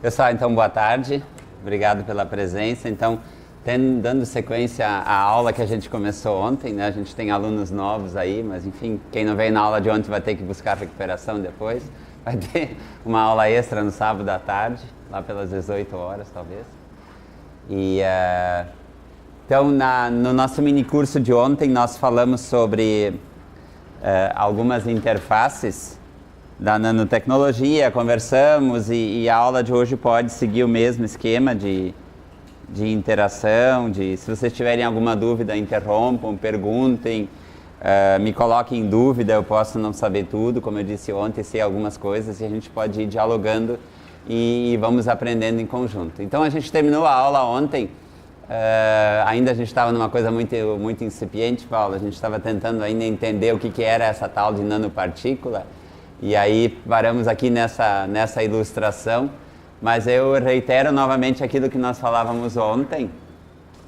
Pessoal, então boa tarde, obrigado pela presença. Então, dando sequência à aula que a gente começou ontem, né? A gente tem alunos novos aí, mas enfim, quem não veio na aula de ontem vai ter que buscar recuperação depois. Vai ter uma aula extra no sábado à tarde, lá pelas 18 horas talvez. Então, no nosso mini curso de ontem, nós falamos sobre algumas interfaces da nanotecnologia, conversamos e a aula de hoje pode seguir o mesmo esquema de interação, se vocês tiverem alguma dúvida, interrompam, perguntem, me coloquem em dúvida, eu posso não saber tudo, como eu disse ontem, sei algumas coisas e a gente pode ir dialogando e vamos aprendendo em conjunto. Então a gente terminou a aula ontem, ainda a gente estava numa coisa muito incipiente, Paulo, a gente estava tentando ainda entender o que era essa tal de nanopartícula. E aí paramos aqui nessa ilustração, mas eu reitero novamente aquilo que nós falávamos ontem,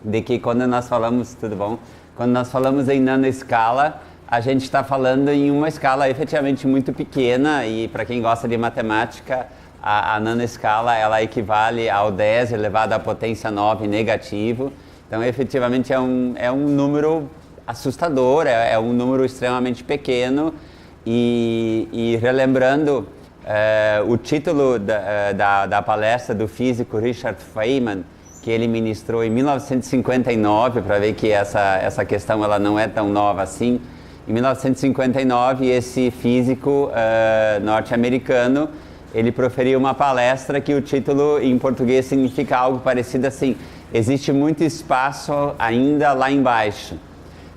de que quando nós falamos, tudo bom? Quando nós falamos em nanoescala, a gente está falando em uma escala efetivamente muito pequena e para quem gosta de matemática, a nanoescala ela equivale ao 10 elevado à potência 9 negativo, então efetivamente é um número assustador, é um número extremamente pequeno. E relembrando o título da palestra do físico Richard Feynman, que ele ministrou em 1959, para ver que essa questão ela não é tão nova assim. Em 1959, esse físico norte-americano, ele proferiu uma palestra que o título em português significa algo parecido assim: existe muito espaço ainda lá embaixo.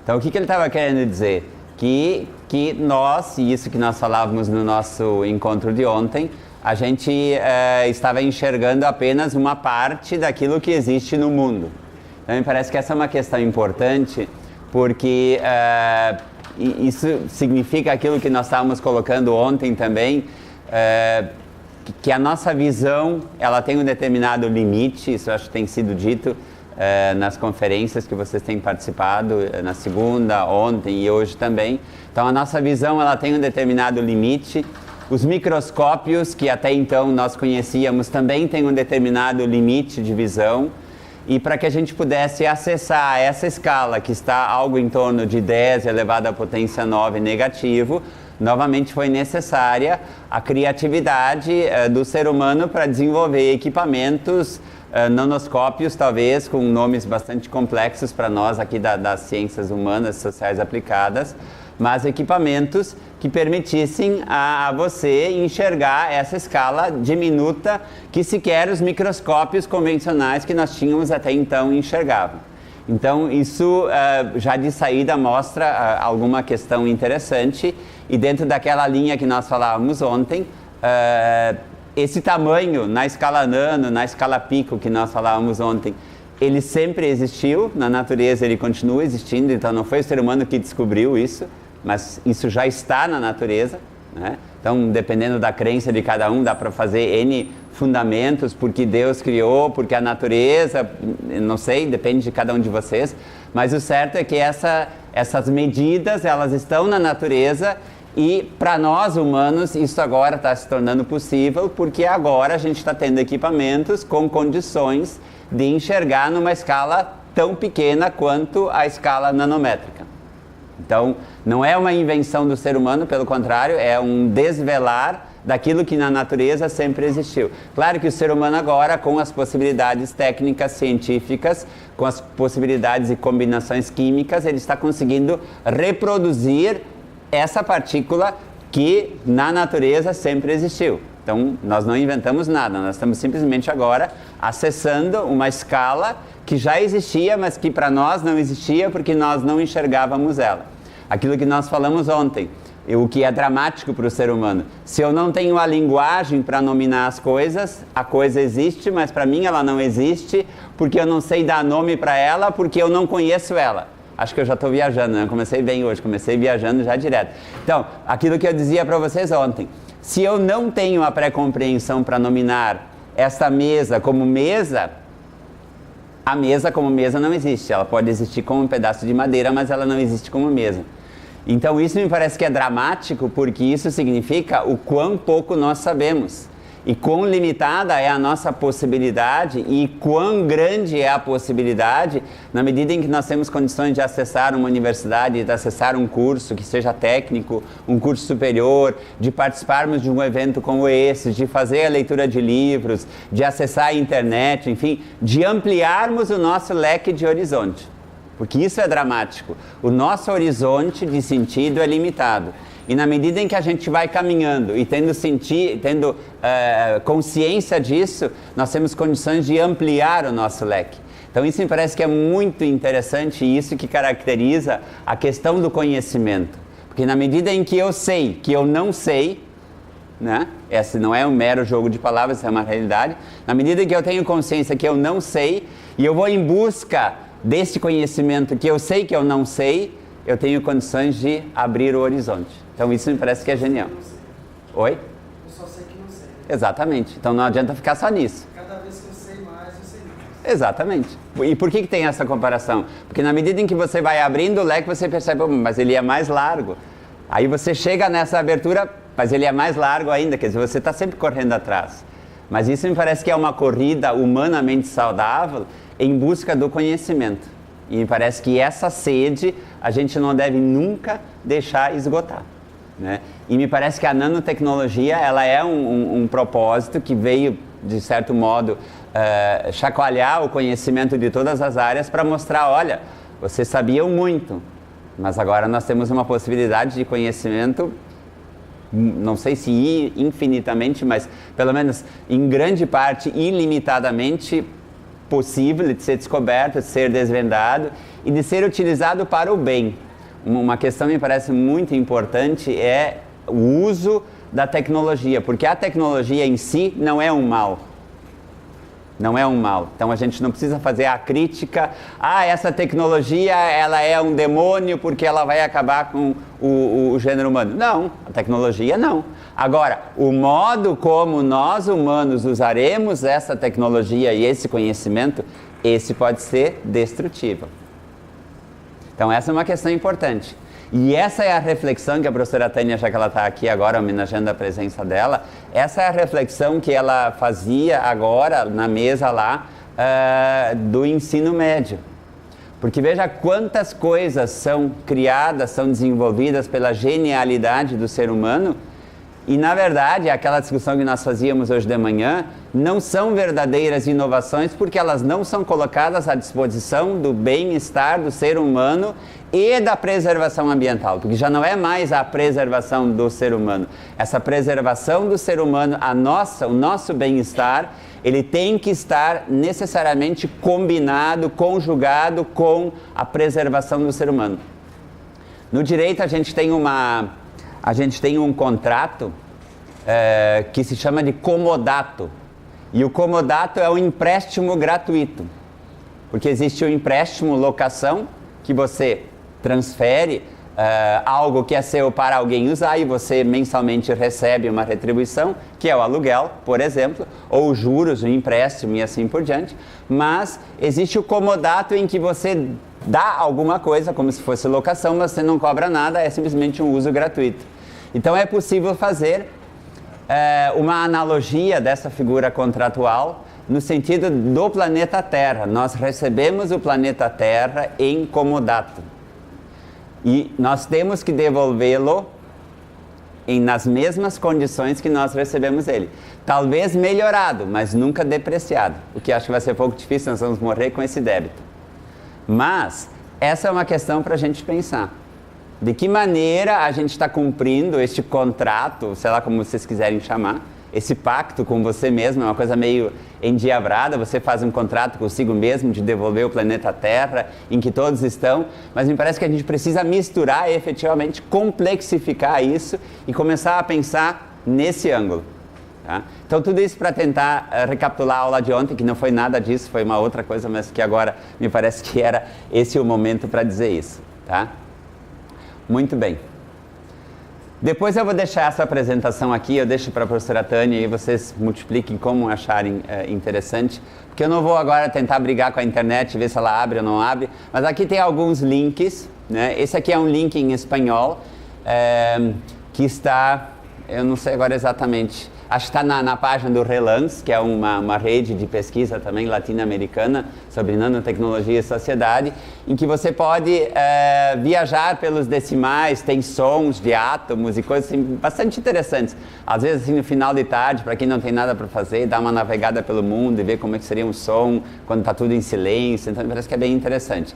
Então o que ele estava querendo dizer? Que nós, e isso que nós falávamos no nosso encontro de ontem, a gente estava enxergando apenas uma parte daquilo que existe no mundo. Então me parece que essa é uma questão importante, porque isso significa aquilo que nós estávamos colocando ontem também, que a nossa visão ela tem um determinado limite, isso eu acho que tem sido dito nas conferências que vocês têm participado, na segunda, ontem e hoje também. Então a nossa visão ela tem um determinado limite. Os microscópios que até então nós conhecíamos também têm um determinado limite de visão. E para que a gente pudesse acessar essa escala que está algo em torno de 10 elevado à potência 9 negativo, novamente foi necessária a criatividade do ser humano para desenvolver equipamentos, nanoscópios talvez, com nomes bastante complexos para nós aqui das ciências humanas, sociais aplicadas, mas equipamentos que permitissem a você enxergar essa escala diminuta que sequer os microscópios convencionais que nós tínhamos até então enxergavam. Então isso já de saída mostra alguma questão interessante e dentro daquela linha que nós falávamos ontem, esse tamanho na escala nano, na escala pico que nós falávamos ontem, ele sempre existiu, na natureza ele continua existindo, então não foi o ser humano que descobriu isso, mas isso já está na natureza, né? Então, dependendo da crença de cada um, dá para fazer N fundamentos, porque Deus criou, porque a natureza, não sei, depende de cada um de vocês, mas o certo é que essas medidas, elas estão na natureza. E para nós humanos isso agora está se tornando possível porque agora a gente está tendo equipamentos com condições de enxergar numa escala tão pequena quanto a escala nanométrica. Então não é uma invenção do ser humano, pelo contrário, é um desvelar daquilo que na natureza sempre existiu. Claro que o ser humano agora, com as possibilidades técnicas, científicas, com as possibilidades e combinações químicas, ele está conseguindo reproduzir essa partícula que na natureza sempre existiu. Então, nós não inventamos nada, nós estamos simplesmente agora acessando uma escala que já existia, mas que para nós não existia porque nós não enxergávamos ela. Aquilo que nós falamos ontem, o que é dramático para o ser humano. Se eu não tenho a linguagem para nominar as coisas, a coisa existe, mas para mim ela não existe porque eu não sei dar nome para ela, porque eu não conheço ela. Acho que eu já estou viajando, né? Comecei bem hoje, comecei viajando já direto. Então, aquilo que eu dizia para vocês ontem, se eu não tenho a pré-compreensão para nominar esta mesa como mesa, a mesa como mesa não existe. Ela pode existir como um pedaço de madeira, mas ela não existe como mesa. Então isso me parece que é dramático, porque isso significa o quão pouco nós sabemos. E quão limitada é a nossa possibilidade e quão grande é a possibilidade na medida em que nós temos condições de acessar uma universidade, de acessar um curso que seja técnico, um curso superior, de participarmos de um evento como esse, de fazer a leitura de livros, de acessar a internet, enfim, de ampliarmos o nosso leque de horizonte. Porque isso é dramático. O nosso horizonte de sentido é limitado. E na medida em que a gente vai caminhando e tendo consciência disso, nós temos condições de ampliar o nosso leque. Então isso me parece que é muito interessante e isso que caracteriza a questão do conhecimento. Porque na medida em que eu sei que eu não sei, né? Esse não é um mero jogo de palavras, é uma realidade. Na medida em que eu tenho consciência que eu não sei e eu vou em busca desse conhecimento que eu sei que eu não sei, eu tenho condições de abrir o horizonte. Então isso me parece que é genial. Oi? Eu só sei que não sei. Exatamente. Então não adianta ficar só nisso. Cada vez que eu sei mais, eu sei mais. Exatamente. E por que tem essa comparação? Porque na medida em que você vai abrindo o leque, você percebe, mas ele é mais largo. Aí você chega nessa abertura, mas ele é mais largo ainda, quer dizer, você está sempre correndo atrás. Mas isso me parece que é uma corrida humanamente saudável em busca do conhecimento. E me parece que essa sede a gente não deve nunca deixar esgotar, né? E me parece que a nanotecnologia ela é um propósito que veio, de certo modo, chacoalhar o conhecimento de todas as áreas para mostrar, olha, vocês sabiam muito, mas agora nós temos uma possibilidade de conhecimento, não sei se infinitamente, mas pelo menos em grande parte, ilimitadamente possível de ser descoberto, de ser desvendado e de ser utilizado para o bem. Uma questão que me parece muito importante é o uso da tecnologia, porque a tecnologia em si não é um mal. Não é um mal. Então a gente não precisa fazer a crítica, essa tecnologia ela é um demônio porque ela vai acabar com o gênero humano. Não, a tecnologia não. Agora, o modo como nós humanos usaremos essa tecnologia e esse conhecimento, esse pode ser destrutivo. Então essa é uma questão importante. E essa é a reflexão que a professora Tânia, já que ela está aqui agora, homenageando a presença dela, essa é a reflexão que ela fazia agora na mesa lá do ensino médio. Porque veja quantas coisas são criadas, são desenvolvidas pela genialidade do ser humano e, na verdade, aquela discussão que nós fazíamos hoje de manhã, não são verdadeiras inovações porque elas não são colocadas à disposição do bem-estar do ser humano e da preservação ambiental, porque já não é mais a preservação do ser humano. Essa preservação do ser humano, o nosso bem-estar, ele tem que estar necessariamente combinado, conjugado com a preservação do ser humano. No direito a gente tem um contrato que se chama de comodato. E o comodato é um empréstimo gratuito. Porque existe o empréstimo locação, que você transfere algo que é seu para alguém usar e você mensalmente recebe uma retribuição, que é o aluguel, por exemplo, ou juros, o empréstimo e assim por diante. Mas existe o comodato em que você dá alguma coisa, como se fosse locação, mas você não cobra nada, é simplesmente um uso gratuito. Então é possível fazer uma analogia dessa figura contratual no sentido do planeta Terra. Nós recebemos o planeta Terra em comodato e nós temos que devolvê-lo nas mesmas condições que nós recebemos ele. Talvez melhorado, mas nunca depreciado, o que acho que vai ser pouco difícil, nós vamos morrer com esse débito. Mas essa é uma questão para a gente pensar. De que maneira a gente está cumprindo este contrato, sei lá como vocês quiserem chamar, esse pacto com você mesmo, é uma coisa meio endiabrada, você faz um contrato consigo mesmo de devolver o planeta Terra, em que todos estão, mas me parece que a gente precisa misturar e efetivamente complexificar isso e começar a pensar nesse ângulo. Tá? Então tudo isso para tentar recapitular a aula de ontem, que não foi nada disso, foi uma outra coisa, mas que agora me parece que era esse o momento para dizer isso. Tá? Muito bem. Depois eu vou deixar essa apresentação aqui, eu deixo para a professora Tânia e vocês multipliquem como acharem interessante, porque eu não vou agora tentar brigar com a internet, ver se ela abre ou não abre, mas aqui tem alguns links, né? Esse aqui é um link em espanhol, que está eu não sei agora exatamente. Acho que está na página do Relance, que é uma rede de pesquisa também latino-americana sobre nanotecnologia e sociedade, em que você pode viajar pelos decimais, tem sons de átomos e coisas assim, bastante interessantes. Às vezes, assim, no final de tarde, para quem não tem nada para fazer, dá uma navegada pelo mundo e ver como é que seria um som quando está tudo em silêncio. Então, parece que é bem interessante.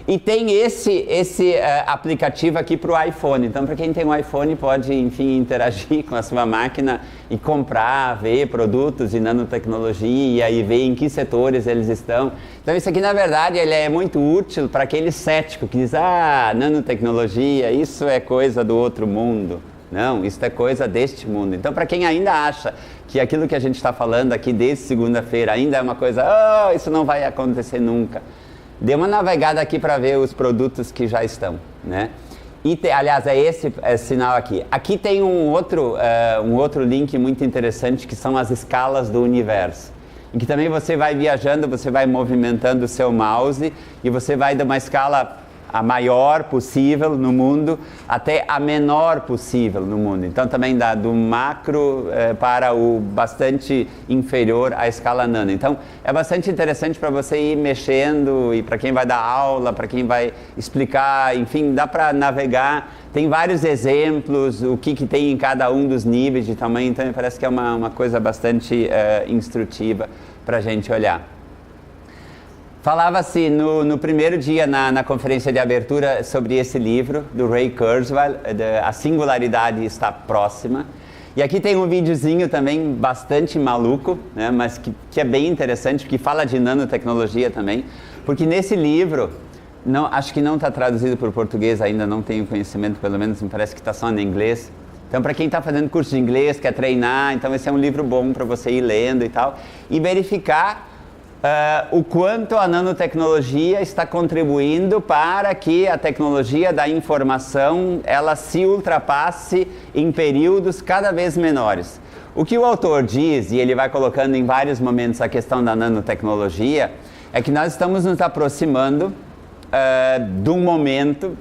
E tem esse aplicativo aqui para o iPhone. Então, para quem tem um iPhone, pode, enfim, interagir com a sua máquina e comprar, ver produtos de nanotecnologia e aí ver em que setores eles estão. Então, isso aqui, na verdade, ele é muito útil para aquele cético que diz, nanotecnologia, isso é coisa do outro mundo. Não, isso é coisa deste mundo. Então, para quem ainda acha que aquilo que a gente está falando aqui desde segunda-feira ainda é uma coisa, isso não vai acontecer nunca. Dê uma navegada aqui para ver os produtos que já estão, né? E aliás, é esse sinal aqui. Aqui tem um outro link muito interessante, que são as escalas do universo. Em que também você vai viajando, você vai movimentando o seu mouse e você vai de uma escala a maior possível no mundo até a menor possível no mundo. Então também dá do macro para o bastante inferior à escala nano. Então é bastante interessante para você ir mexendo e para quem vai dar aula, para quem vai explicar, enfim, dá para navegar. Tem vários exemplos, o que tem em cada um dos níveis de tamanho, então me parece que é uma coisa bastante instrutiva para a gente olhar. Falava-se no primeiro dia na conferência de abertura sobre esse livro, do Ray Kurzweil, A Singularidade Está Próxima. E aqui tem um videozinho também bastante maluco, né, mas que é bem interessante, porque fala de nanotecnologia também. Porque nesse livro, acho que não está traduzido para o português ainda, não tenho conhecimento, pelo menos me parece que está só em inglês. Então, para quem está fazendo curso de inglês, quer treinar, então esse é um livro bom para você ir lendo e tal. E verificar o quanto a nanotecnologia está contribuindo para que a tecnologia da informação ela se ultrapasse em períodos cada vez menores. O que o autor diz, e ele vai colocando em vários momentos a questão da nanotecnologia, é que nós estamos nos aproximando de um momento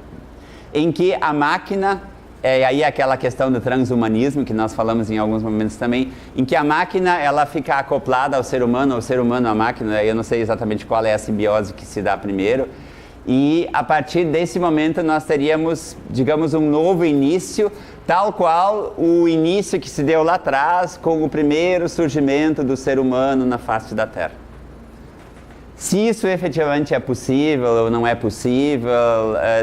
em que a máquina, aí aquela questão do transhumanismo, que nós falamos em alguns momentos também, em que a máquina ela fica acoplada ao ser humano, ou ser humano à máquina, eu não sei exatamente qual é a simbiose que se dá primeiro, e a partir desse momento nós teríamos, digamos, um novo início, tal qual o início que se deu lá atrás com o primeiro surgimento do ser humano na face da Terra. Se isso efetivamente é possível ou não é possível,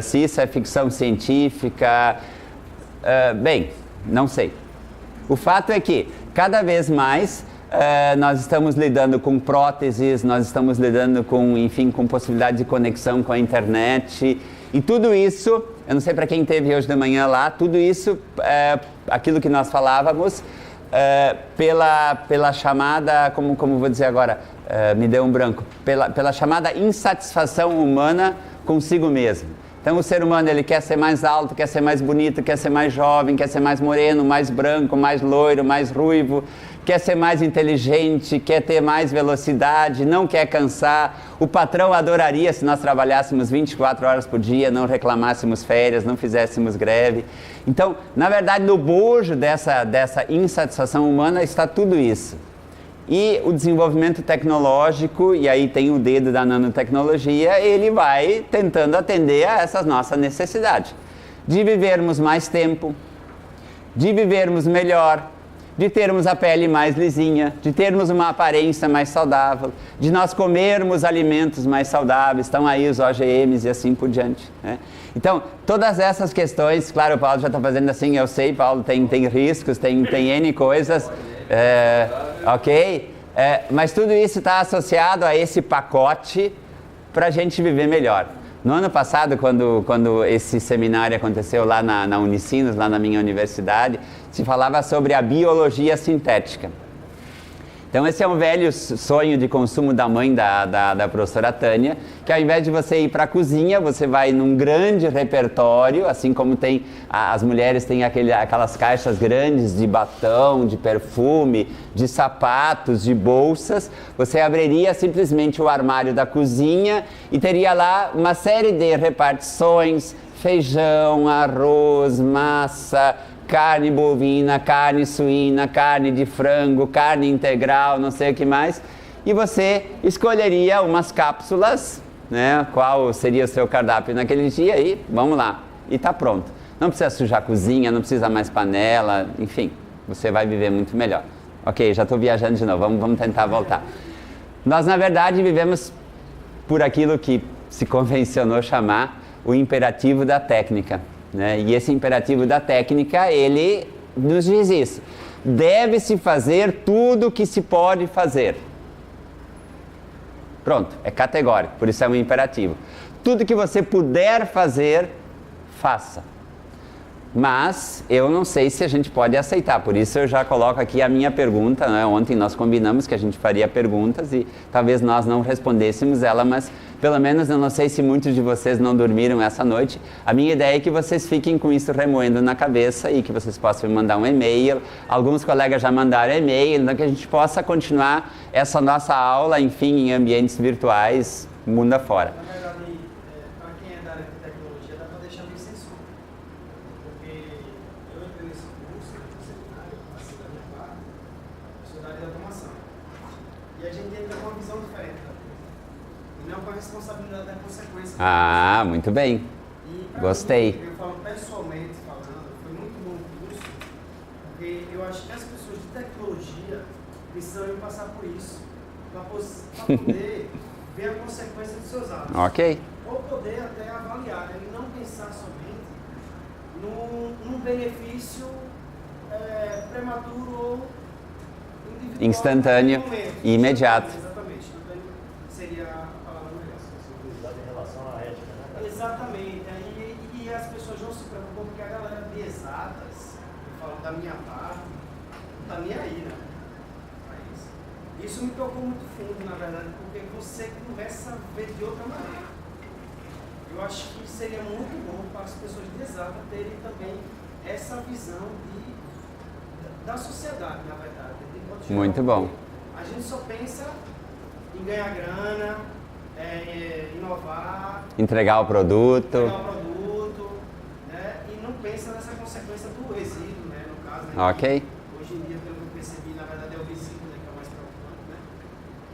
se isso é ficção científica, bem, não sei. O fato é que cada vez mais nós estamos lidando com próteses, nós estamos lidando com, enfim, com possibilidade de conexão com a internet e tudo isso, eu não sei para quem esteve hoje de manhã lá, tudo isso, aquilo que nós falávamos, pela chamada, como vou dizer agora, me deu um branco, pela chamada insatisfação humana consigo mesmo. Então o ser humano ele quer ser mais alto, quer ser mais bonito, quer ser mais jovem, quer ser mais moreno, mais branco, mais loiro, mais ruivo, quer ser mais inteligente, quer ter mais velocidade, não quer cansar. O patrão adoraria se nós trabalhássemos 24 horas por dia, não reclamássemos férias, não fizéssemos greve. Então, na verdade, no bojo dessa insatisfação humana está tudo isso. E o desenvolvimento tecnológico, e aí tem o dedo da nanotecnologia, ele vai tentando atender a essa nossa necessidade de vivermos mais tempo, de vivermos melhor, de termos a pele mais lisinha, de termos uma aparência mais saudável, de nós comermos alimentos mais saudáveis, estão aí os OGMs e assim por diante, né? Então, todas essas questões, claro, o Paulo já está fazendo assim, eu sei, Paulo, tem riscos, tem N coisas, ok? Mas tudo isso está associado a esse pacote para a gente viver melhor. No ano passado, quando esse seminário aconteceu lá na Unicinos, lá na minha universidade, se falava sobre a biologia sintética. Então esse é um velho sonho de consumo da mãe da professora Tânia, que ao invés de você ir para a cozinha, você vai num grande repertório, assim como tem as mulheres têm aquelas caixas grandes de batom, de perfume, de sapatos, de bolsas, você abriria simplesmente o armário da cozinha e teria lá uma série de repartições, feijão, arroz, massa, carne bovina, carne suína, carne de frango, carne integral, não sei o que mais, e você escolheria umas cápsulas, né, qual seria o seu cardápio naquele dia e vamos lá, e está pronto. Não precisa sujar a cozinha, não precisa mais panela, enfim, você vai viver muito melhor. Ok, já estou viajando de novo, vamos tentar voltar. Nós, na verdade, vivemos por aquilo que se convencionou chamar o imperativo da técnica, né? E esse imperativo da técnica, ele nos diz isso. Deve-se fazer tudo o que se pode fazer. Pronto, é categórico, por isso é um imperativo. Tudo que você puder fazer, faça. Mas eu não sei se a gente pode aceitar, por isso eu já coloco aqui a minha pergunta, né? Ontem nós combinamos que a gente faria perguntas e talvez nós não respondêssemos ela, mas pelo menos eu não sei se muitos de vocês não dormiram essa noite. A minha ideia é que vocês fiquem com isso remoendo na cabeça e que vocês possam me mandar um e-mail. Alguns colegas já mandaram e-mail, então que a gente possa continuar essa nossa aula, enfim, em ambientes virtuais, mundo afora. Na verdade, para quem é da área de tecnologia, dá para deixar meio sem som. Porque eu entrei nesse curso, no seminário, assim, da minha parte, sou da área de automação. E a gente entra com uma visão diferente da coisa. E não com a responsabilidade da consequência. Ah, muito bem. Gostei. Eu falo pessoalmente falando, foi muito bom o curso, porque eu acho que as pessoas de tecnologia precisam passar por isso, para poder ver a consequência dos seus atos. Ok. Ou poder até avaliar, né? E não pensar somente num benefício prematuro ou individual. Instantâneo e imediato. Exatamente. Instantâneo seria a palavra melhor. Sensibilidade em relação à ética, né? Exatamente. E as pessoas não se preocupam porque a galera de exatas, eu falo da minha parte, não está nem aí, né? Isso me tocou muito fundo, na verdade, porque você começa a ver de outra maneira. Eu acho que seria muito bom para as pessoas de exata terem também essa visão da sociedade, na verdade. Muito bom. A gente só pensa em ganhar grana, inovar, Entregar o produto. Né? E não pensa nessa consequência do resíduo, né? No caso, né? Ok. Hoje em dia, pelo que eu percebi, na verdade é o resíduo, né, que é o mais preocupante, né?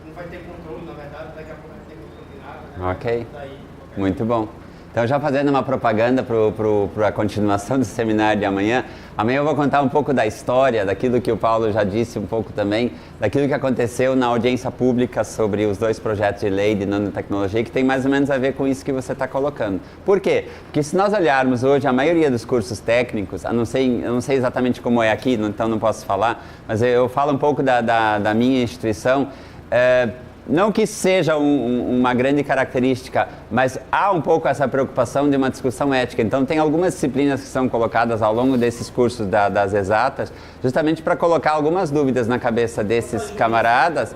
Não vai ter controle, na verdade, daqui a pouco não vai ter controle de nada, né? Ok. Daí, Muito bom. Então, já fazendo uma propaganda para a continuação do seminário de amanhã, amanhã eu vou contar um pouco da história, daquilo que o Paulo já disse um pouco também, daquilo que aconteceu na audiência pública sobre os 2 projetos de lei de nanotecnologia, que tem mais ou menos a ver com isso que você está colocando. Por quê? Porque se nós olharmos hoje a maioria dos cursos técnicos, eu não sei exatamente como é aqui, então não posso falar, mas eu falo um pouco da minha instituição. Não que seja uma grande característica, mas há um pouco essa preocupação de uma discussão ética. Então, tem algumas disciplinas que são colocadas ao longo desses cursos das exatas, justamente para colocar algumas dúvidas na cabeça desses camaradas.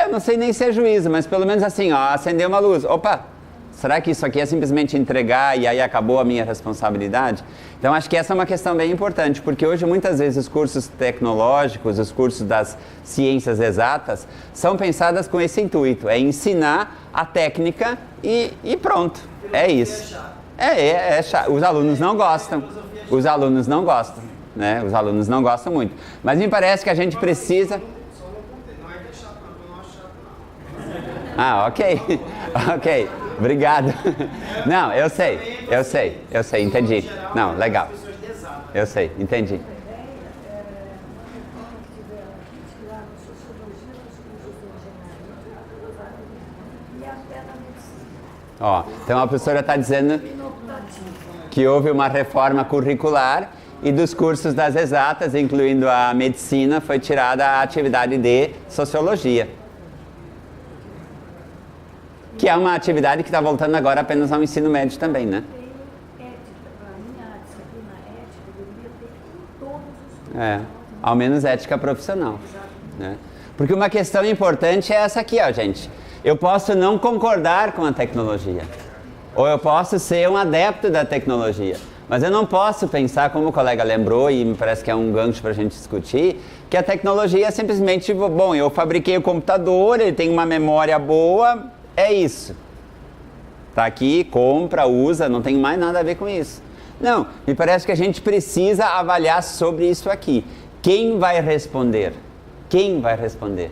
Eu não sei nem se é juízo, mas pelo menos assim, ó, acender uma luz. Opa! Será que isso aqui é simplesmente entregar e aí acabou a minha responsabilidade? Então, acho que essa é uma questão bem importante, porque hoje, muitas vezes, os cursos tecnológicos, os cursos das ciências exatas, são pensados com esse intuito, é ensinar a técnica e pronto, é isso. É chato. Os alunos não gostam, né? Os alunos não gostam muito. Mas me parece que a gente precisa... não é que é chato, não, eu não acho chato, não. Ah, ok, ok. Obrigado. Não, eu sei, entendi. Não, legal. Eu sei, entendi. Ó, então a professora está dizendo que houve uma reforma curricular e dos cursos das exatas, incluindo a medicina, foi tirada a atividade de sociologia. Que é uma atividade que está voltando agora apenas ao ensino médio também, né? Ao menos ética profissional, né? Porque uma questão importante é essa aqui, ó, gente. Eu posso não concordar com a tecnologia, ou eu posso ser um adepto da tecnologia, mas eu não posso pensar, como o colega lembrou, e me parece que é um gancho para a gente discutir, que a tecnologia é simplesmente, bom, eu fabriquei o computador, ele tem uma memória boa, é isso. Tá aqui, compra, usa, não tem mais nada a ver com isso. Não, me parece que a gente precisa avaliar sobre isso aqui. Quem vai responder? Quem vai responder?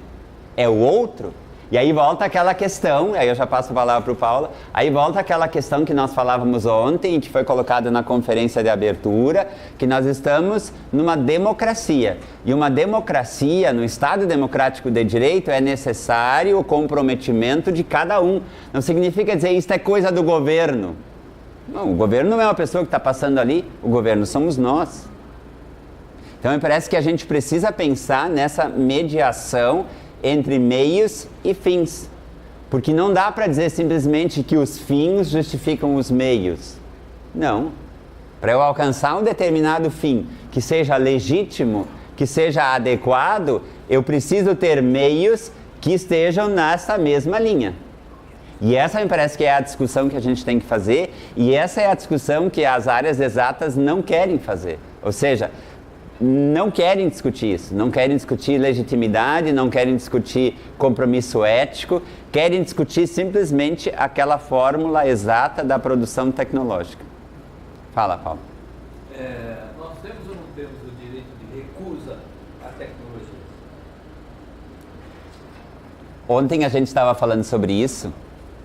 É o outro? E aí volta aquela questão, aí eu já passo a palavra para o Paulo, aí volta aquela questão que nós falávamos ontem, que foi colocada na conferência de abertura, que nós estamos numa democracia. E uma democracia, no Estado democrático de direito, é necessário o comprometimento de cada um. Não significa dizer isso é coisa do governo. Não, o governo não é uma pessoa que está passando ali, o governo somos nós. Então me parece que a gente precisa pensar nessa mediação entre meios e fins. Porque não dá para dizer simplesmente que os fins justificam os meios. Não. Para eu alcançar um determinado fim que seja legítimo, que seja adequado, eu preciso ter meios que estejam nessa mesma linha. E essa me parece que é a discussão que a gente tem que fazer, e essa é a discussão que as áreas exatas não querem fazer. Ou seja, não querem discutir isso, não querem discutir legitimidade, não querem discutir compromisso ético, querem discutir simplesmente aquela fórmula exata da produção tecnológica. Fala, Paulo. Nós temos ou não temos o direito de recusa à tecnologia? Ontem a gente estava falando sobre isso,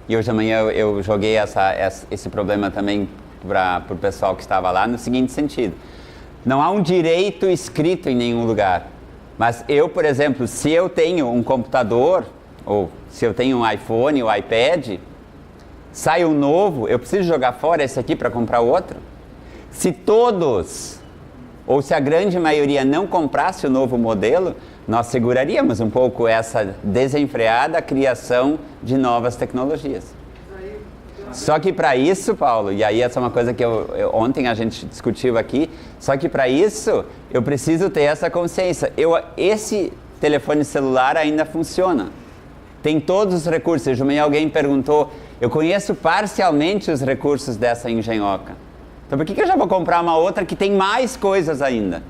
e hoje de manhã eu joguei esse problema também para o pessoal que estava lá, no seguinte sentido. Não há um direito escrito em nenhum lugar. Mas eu, por exemplo, se eu tenho um computador, ou se eu tenho um iPhone ou iPad, sai um novo, eu preciso jogar fora esse aqui para comprar outro? Se todos, ou se a grande maioria não comprasse o novo modelo, nós seguraríamos um pouco essa desenfreada criação de novas tecnologias. Só que para isso, Paulo, e aí essa é uma coisa que ontem a gente discutiu aqui, só que para isso eu preciso ter essa consciência. Esse telefone celular ainda funciona. Tem todos os recursos. De manhã alguém perguntou, eu conheço parcialmente os recursos dessa engenhoca. Então por que eu já vou comprar uma outra que tem mais coisas ainda?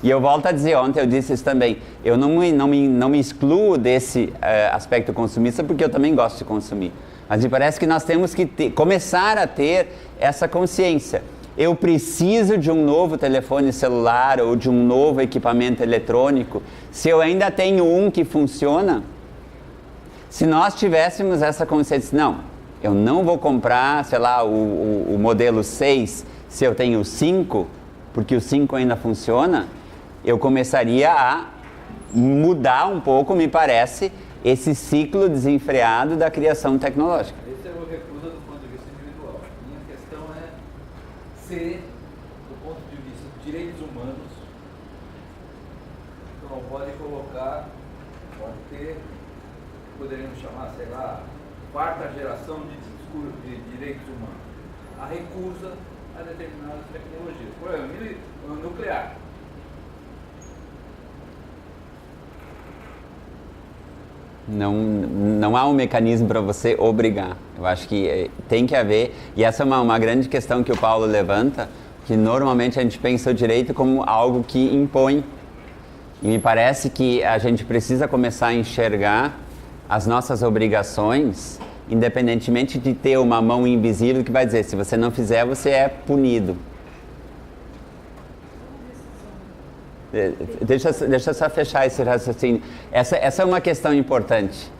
E eu volto a dizer, ontem eu disse isso também, eu não me excluo desse aspecto consumista porque eu também gosto de consumir. Mas me parece que nós temos que começar a ter essa consciência. Eu preciso de um novo telefone celular ou de um novo equipamento eletrônico. Se eu ainda tenho um que funciona, se nós tivéssemos essa consciência, não, eu não vou comprar, sei lá, o modelo 6 se eu tenho o 5, porque o 5 ainda funciona, eu começaria a mudar um pouco, me parece, esse ciclo desenfreado da criação tecnológica. Esse é o recusa do ponto de vista individual. Minha questão é se, do ponto de vista de direitos humanos, tu não pode colocar, pode ter, poderíamos chamar, sei lá, quarta geração de direitos humanos. A recusa a determinadas tecnologias. Por exemplo, nuclear. Não há um mecanismo para você obrigar. Eu acho que tem que haver, e essa é uma grande questão que o Paulo levanta, que normalmente a gente pensa o direito como algo que impõe. E me parece que a gente precisa começar a enxergar as nossas obrigações, independentemente de ter uma mão invisível que vai dizer, se você não fizer, você é punido. Deixa eu só fechar esse raciocínio. Essa é uma questão importante.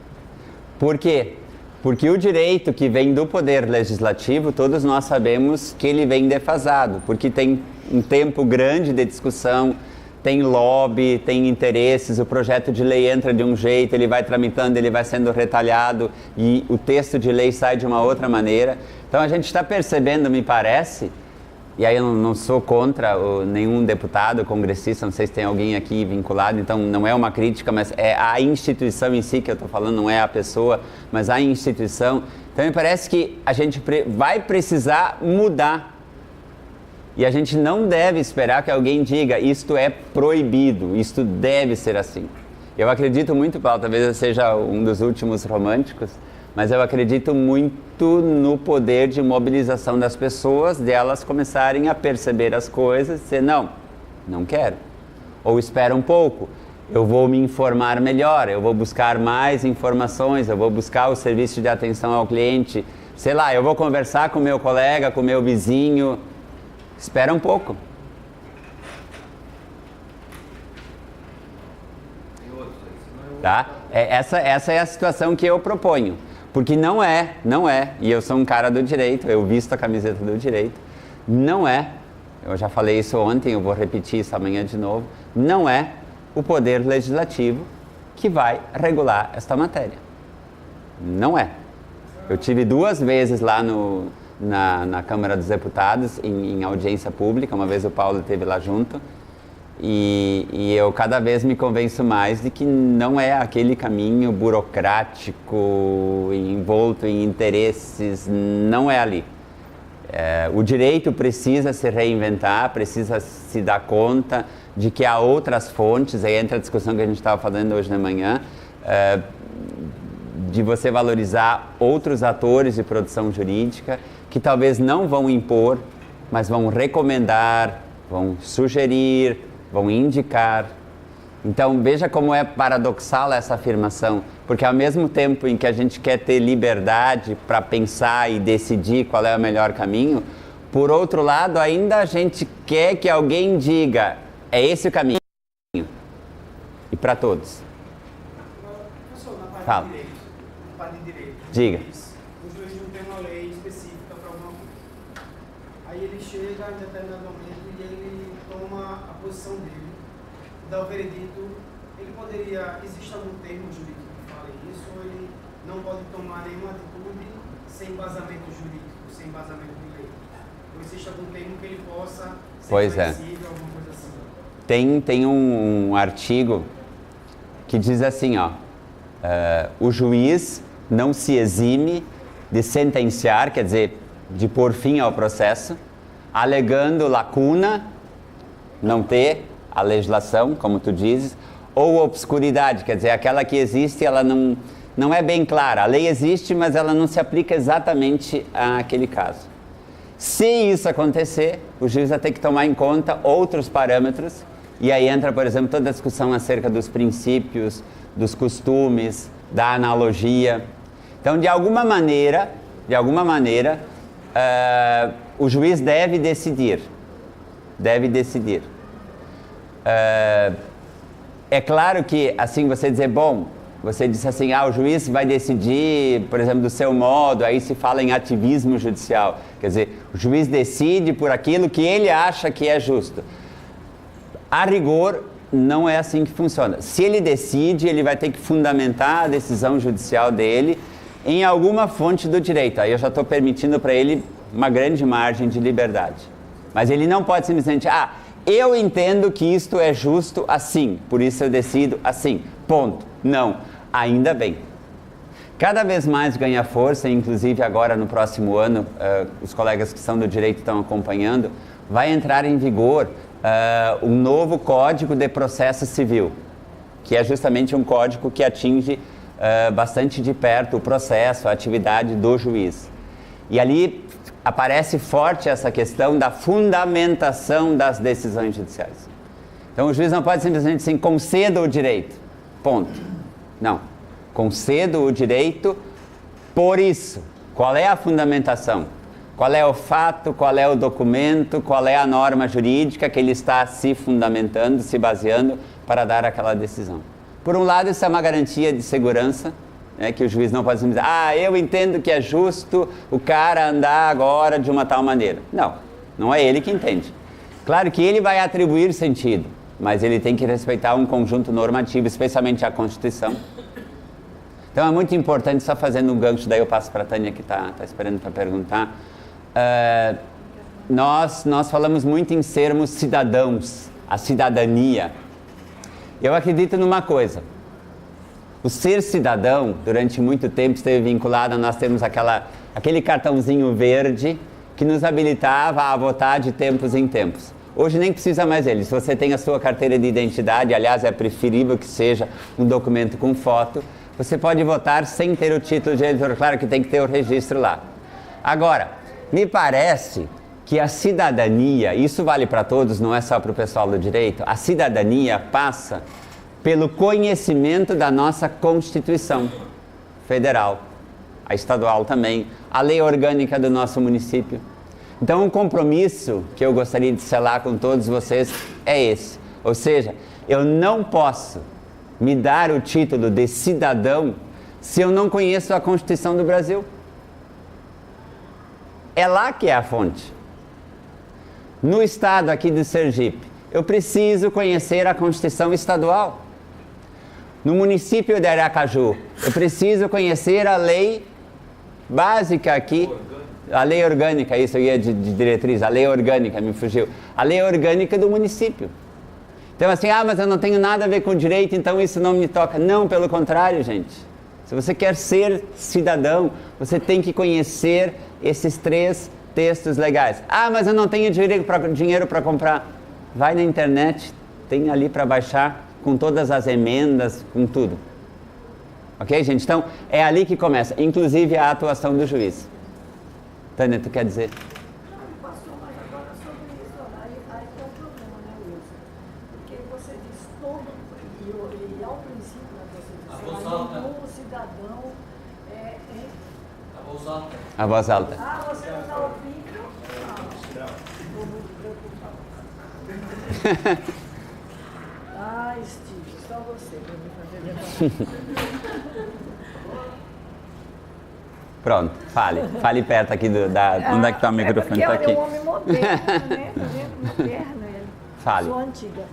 Por quê? Porque o direito que vem do poder legislativo, todos nós sabemos que ele vem defasado, porque tem um tempo grande de discussão, tem lobby, tem interesses, o projeto de lei entra de um jeito, ele vai tramitando, ele vai sendo retalhado e o texto de lei sai de uma outra maneira. Então a gente está percebendo, me parece, e aí eu não sou contra nenhum deputado, congressista, não sei se tem alguém aqui vinculado, então não é uma crítica, mas é a instituição em si que eu estou falando, não é a pessoa, mas a instituição. Então me parece que a gente vai precisar mudar. E a gente não deve esperar que alguém diga, isto é proibido, isto deve ser assim. Eu acredito muito, Paulo, talvez eu seja um dos últimos românticos, mas eu acredito muito no poder de mobilização das pessoas, delas começarem a perceber as coisas e dizer, não quero. Ou espera um pouco, eu vou me informar melhor, eu vou buscar mais informações, eu vou buscar o serviço de atenção ao cliente, sei lá, eu vou conversar com o meu colega, com o meu vizinho, Espera um pouco. Tá? Essa é a situação que eu proponho. Porque não é, e eu sou um cara do direito, eu visto a camiseta do direito, não é, eu já falei isso ontem, eu vou repetir isso amanhã de novo, não é o poder legislativo que vai regular esta matéria. Não é. Eu tive 2 vezes lá na Câmara dos Deputados, em audiência pública, uma vez o Paulo esteve lá junto, e eu cada vez me convenço mais de que não é aquele caminho burocrático, envolto em interesses, não é ali. O direito precisa se reinventar, precisa se dar conta de que há outras fontes, aí entra a discussão que a gente estava falando hoje de manhã, de você valorizar outros atores de produção jurídica que talvez não vão impor, mas vão recomendar, vão sugerir, vão indicar. Então veja como é paradoxal essa afirmação, porque ao mesmo tempo em que a gente quer ter liberdade para pensar e decidir qual é o melhor caminho, por outro lado ainda a gente quer que alguém diga, é esse o caminho, e para todos. Professor, na Fala. parte de direito, Diga. o juiz não tem uma lei específica para alguma coisa. Aí ele chega em determinado momento e ele toma a posição dele, dá o veredito. Ele poderia, existe algum termo jurídico que fale isso, ou ele não pode tomar nenhuma atitude sem embasamento jurídico, sem embasamento de lei? Ou existe algum termo que ele possa ser flexível, alguma coisa assim? Tem um artigo que diz assim, o juiz não se exime de sentenciar, quer dizer, de pôr fim ao processo, alegando lacuna, não ter a legislação, como tu dizes, ou obscuridade, quer dizer, aquela que existe, ela não é bem clara. A lei existe, mas ela não se aplica exatamente àquele caso. Se isso acontecer, o juiz vai ter que tomar em conta outros parâmetros, e aí entra, por exemplo, toda a discussão acerca dos princípios, dos costumes, da analogia. Então, de alguma maneira, o juiz deve decidir. É claro que, assim, você dizer, você disse assim, o juiz vai decidir, por exemplo, do seu modo, aí se fala em ativismo judicial. Quer dizer, o juiz decide por aquilo que ele acha que é justo. A rigor, não é assim que funciona. Se ele decide, ele vai ter que fundamentar a decisão judicial dele em alguma fonte do direito. Aí eu já estou permitindo para ele uma grande margem de liberdade. Mas ele não pode simplesmente, eu entendo que isto é justo assim, por isso eu decido assim, ponto. Não, ainda bem. Cada vez mais ganha força, inclusive agora no próximo ano, os colegas que são do direito estão acompanhando, vai entrar em vigor um novo Código de Processo Civil, que é justamente um código que atinge bastante de perto o processo, a atividade do juiz. E ali aparece forte essa questão da fundamentação das decisões judiciais. Então o juiz não pode simplesmente assim, conceda o direito, ponto. Não, concedo o direito por isso. Qual é a fundamentação? Qual é o fato, qual é o documento, qual é a norma jurídica que ele está se fundamentando, se baseando para dar aquela decisão. Por um lado, isso é uma garantia de segurança, que o juiz não pode dizer, eu entendo que é justo o cara andar agora de uma tal maneira. Não é ele que entende. Claro que ele vai atribuir sentido, mas ele tem que respeitar um conjunto normativo, especialmente a Constituição. Então é muito importante, só fazendo um gancho, daí eu passo para a Tânia que está esperando para perguntar. Nós falamos muito em sermos cidadãos, a cidadania. Eu acredito numa coisa, o ser cidadão durante muito tempo esteve vinculado a nós termos aquele cartãozinho verde que nos habilitava a votar de tempos em tempos. Hoje nem precisa mais dele, se você tem a sua carteira de identidade, aliás é preferível que seja um documento com foto, você pode votar sem ter o título de eleitor, claro que tem que ter o registro lá. Agora, me parece que a cidadania, isso vale para todos, não é só para o pessoal do direito, a cidadania passa pelo conhecimento da nossa Constituição Federal, a estadual também, a lei orgânica do nosso município. Então, um compromisso que eu gostaria de selar com todos vocês é esse. Ou seja, eu não posso me dar o título de cidadão se eu não conheço a Constituição do Brasil. É lá que é a fonte. No estado aqui de Sergipe, eu preciso conhecer a Constituição estadual. No município de Aracaju, eu preciso conhecer a lei básica aqui, a lei orgânica, isso eu ia de diretriz, a lei orgânica, me fugiu. A lei orgânica do município. Então assim, mas eu não tenho nada a ver com direito, então isso não me toca. Não, pelo contrário, gente. Se você quer ser cidadão, você tem que conhecer esses 3 textos legais. Mas eu não tenho dinheiro para comprar. Vai na internet, tem ali para baixar, com todas as emendas, com tudo. Ok, gente? Então, é ali que começa, inclusive a atuação do juiz. Tânia, tu quer dizer? Não, pastor, mas agora sobre isso, aí que é o problema, né, Wilson? Porque você diz todo, e ao princípio da Constituição, o cidadão A voz alta. A voz alta. Você não está ouvindo? Estou muito preocupado. Steve, só você para me fazer levantar. Pronto, fale perto aqui onde é que está o microfone? Porque Tá aqui. é um homem moderno, né? Moderno ele. Fale. Sou antiga.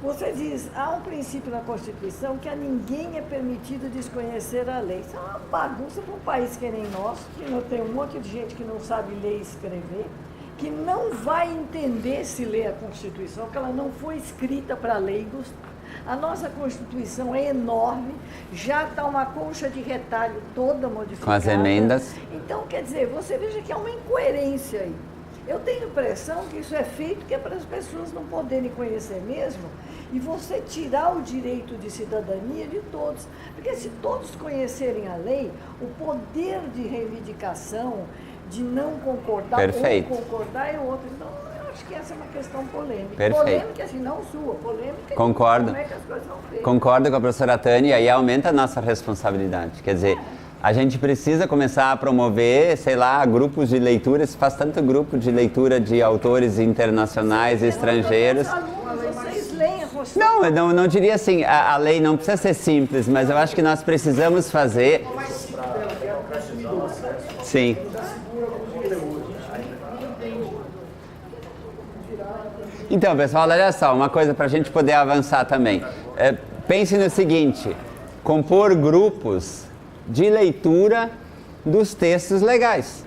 Você diz, há um princípio na Constituição que a ninguém é permitido desconhecer a lei. Isso é uma bagunça para um país que nem nosso, que não tem um monte de gente que não sabe ler e escrever, que não vai entender se lê a Constituição, que ela não foi escrita para leigos. A nossa Constituição é enorme, já está uma concha de retalho toda modificada. Com as emendas. Então, quer dizer, você veja que há uma incoerência aí. Eu tenho a impressão que isso é feito que é para as pessoas não poderem conhecer mesmo e você tirar o direito de cidadania de todos. Porque se todos conhecerem a lei, o poder de reivindicação, de não concordar Perfeito. ou concordar é outro. Então, eu acho que essa é uma questão polêmica. Perfeito. Polêmica, assim, não sua, polêmica Concordo. de como é que as coisas são feitas. Concordo com a professora Tânia, e aí aumenta a nossa responsabilidade. Quer dizer, a gente precisa começar a promover, sei lá, grupos de leitura. Se faz tanto grupo de leitura de autores internacionais e estrangeiros. Vocês leem a Constituição. Não, eu não diria assim, a lei não precisa ser simples, mas eu acho que nós precisamos fazer... Sim. Então, pessoal, olha só, uma coisa para a gente poder avançar também. Pense no seguinte, compor grupos de leitura dos textos legais.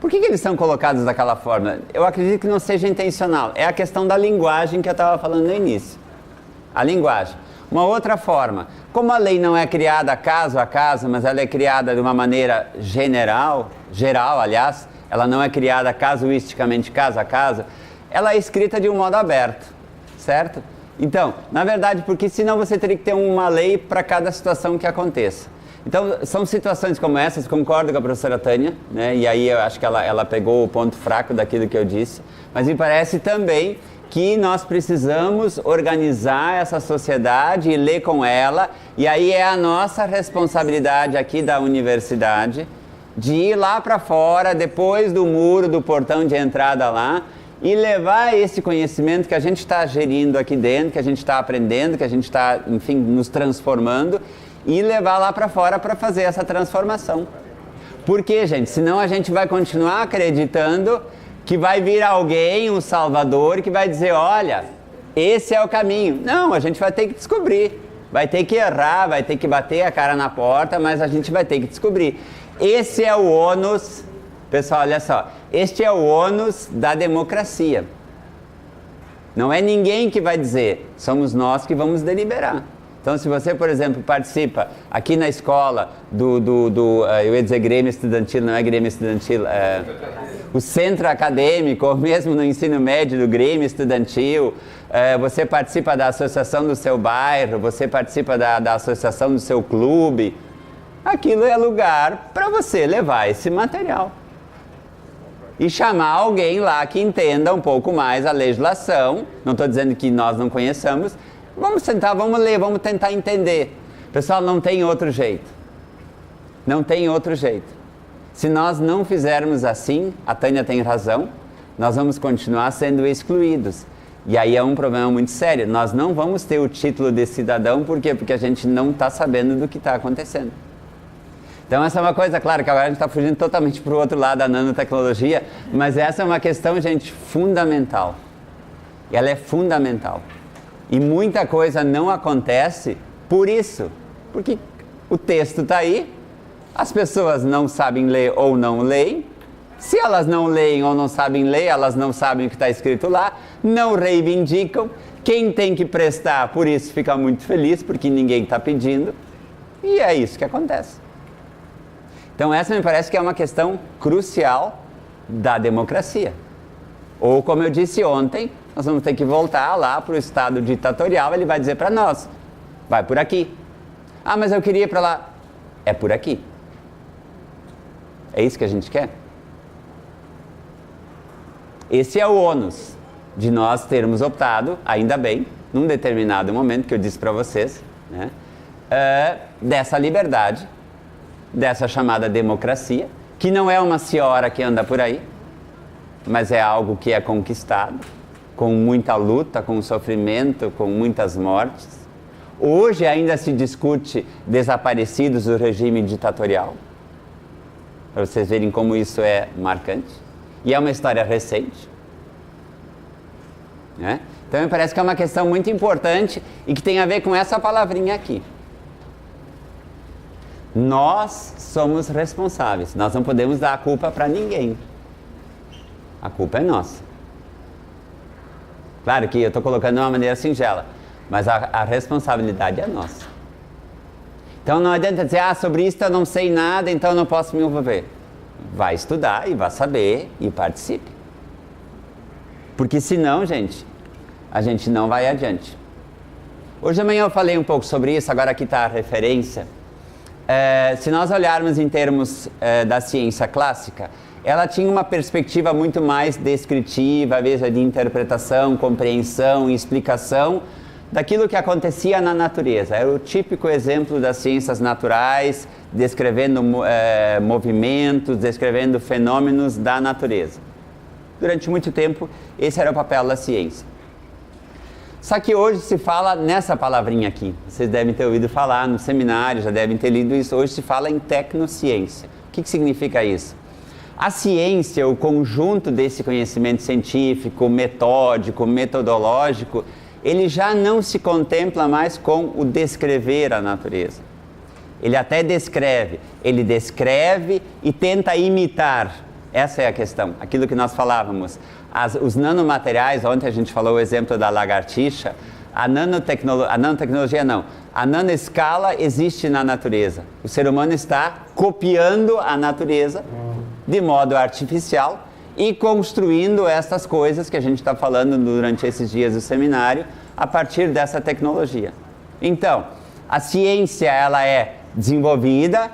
Por que eles são colocados daquela forma? Eu acredito que não seja intencional. É a questão da linguagem que eu estava falando no início. A linguagem. Uma outra forma, como a lei não é criada caso a caso, mas ela é criada de uma maneira geral, aliás, ela não é criada casuisticamente caso a caso, ela é escrita de um modo aberto, certo? Então, na verdade, porque senão você teria que ter uma lei para cada situação que aconteça. Então, são situações como essas, concordo com a professora Tânia, né? E aí eu acho que ela pegou o ponto fraco daquilo que eu disse, mas me parece também que nós precisamos organizar essa sociedade e ler com ela, e aí é a nossa responsabilidade aqui da universidade de ir lá para fora, depois do muro, do portão de entrada lá, e levar esse conhecimento que a gente está gerindo aqui dentro, que a gente está aprendendo, que a gente está, enfim, nos transformando, e levar lá para fora para fazer essa transformação. Por quê, gente? Senão a gente vai continuar acreditando que vai vir alguém, um salvador, que vai dizer, olha, esse é o caminho. Não, a gente vai ter que descobrir. Vai ter que errar, vai ter que bater a cara na porta, mas a gente vai ter que descobrir. Esse é o ônus, pessoal, olha só, este é o ônus da democracia. Não é ninguém que vai dizer, somos nós que vamos deliberar. Então, se você, por exemplo, participa aqui na escola eu ia dizer Grêmio Estudantil, não é Grêmio Estudantil, o centro acadêmico, ou mesmo no ensino médio do Grêmio Estudantil, você participa da associação do seu bairro, você participa da associação do seu clube, aquilo é lugar para você levar esse material. E chamar alguém lá que entenda um pouco mais a legislação, não estou dizendo que nós não conheçamos, vamos sentar, vamos ler, vamos tentar entender. Pessoal, não tem outro jeito. Não tem outro jeito. Se nós não fizermos assim, a Tânia tem razão, nós vamos continuar sendo excluídos. E aí é um problema muito sério. Nós não vamos ter o título de cidadão, por quê? Porque a gente não está sabendo do que está acontecendo. Então essa é uma coisa, claro, que agora a gente está fugindo totalmente para o outro lado da nanotecnologia, mas essa é uma questão, gente, fundamental. Ela é fundamental. E muita coisa não acontece por isso. Porque o texto está aí, as pessoas não sabem ler ou não leem. Se elas não leem ou não sabem ler, elas não sabem o que está escrito lá, não reivindicam. Quem tem que prestar, por isso, fica muito feliz, porque ninguém está pedindo. E é isso que acontece. Então essa me parece que é uma questão crucial da democracia. Ou, como eu disse ontem, nós vamos ter que voltar lá para o Estado ditatorial, ele vai dizer para nós, vai por aqui. Ah, mas eu queria ir para lá. É por aqui. É isso que a gente quer? Esse é o ônus de nós termos optado, ainda bem, num determinado momento que eu disse para vocês, né, dessa liberdade, dessa chamada democracia, que não é uma senhora que anda por aí, mas é algo que é conquistado, com muita luta, com sofrimento, com muitas mortes. Hoje ainda se discute desaparecidos do regime ditatorial, para vocês verem como isso é marcante. E é uma história recente. Né? Então me parece que é uma questão muito importante e que tem a ver com essa palavrinha aqui. Nós somos responsáveis. Nós não podemos dar a culpa para ninguém. A culpa é nossa. Claro que eu estou colocando de uma maneira singela, mas a responsabilidade é nossa. Então não adianta dizer, sobre isso eu não sei nada, então eu não posso me envolver. Vai estudar e vai saber e participe. Porque senão, gente, a gente não vai adiante. Hoje de manhã eu falei um pouco sobre isso, agora aqui está a referência. Se nós olharmos em termos da ciência clássica, ela tinha uma perspectiva muito mais descritiva, veja, de interpretação, compreensão e explicação daquilo que acontecia na natureza. Era o típico exemplo das ciências naturais, descrevendo movimentos, descrevendo fenômenos da natureza. Durante muito tempo, esse era o papel da ciência. Só que hoje se fala nessa palavrinha aqui. Vocês devem ter ouvido falar no seminário, já devem ter lido isso. Hoje se fala em tecnociência. O que significa isso? A ciência, o conjunto desse conhecimento científico, metódico, metodológico, ele já não se contempla mais com o descrever a natureza. Ele até descreve, ele descreve e tenta imitar. Essa é a questão, aquilo que nós falávamos. Os nanomateriais, ontem a gente falou o exemplo da lagartixa, a nanotecnologia não, a nanoescala existe na natureza. O ser humano está copiando a natureza de modo artificial e construindo essas coisas que a gente está falando durante esses dias do seminário a partir dessa tecnologia. Então, a ciência ela é desenvolvida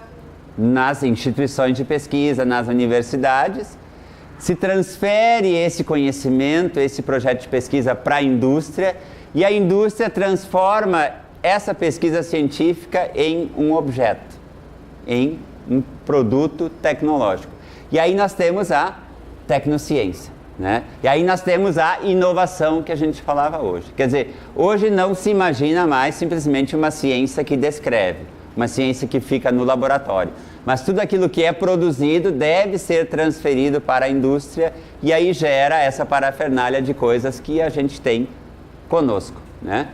nas instituições de pesquisa, nas universidades, se transfere esse conhecimento, esse projeto de pesquisa para a indústria e a indústria transforma essa pesquisa científica em um objeto, em um produto tecnológico. E aí nós temos a tecnociência, né? E aí nós temos a inovação que a gente falava hoje. Quer dizer, hoje não se imagina mais simplesmente uma ciência que descreve, uma ciência que fica no laboratório. Mas tudo aquilo que é produzido deve ser transferido para a indústria e aí gera essa parafernália de coisas que a gente tem conosco, né?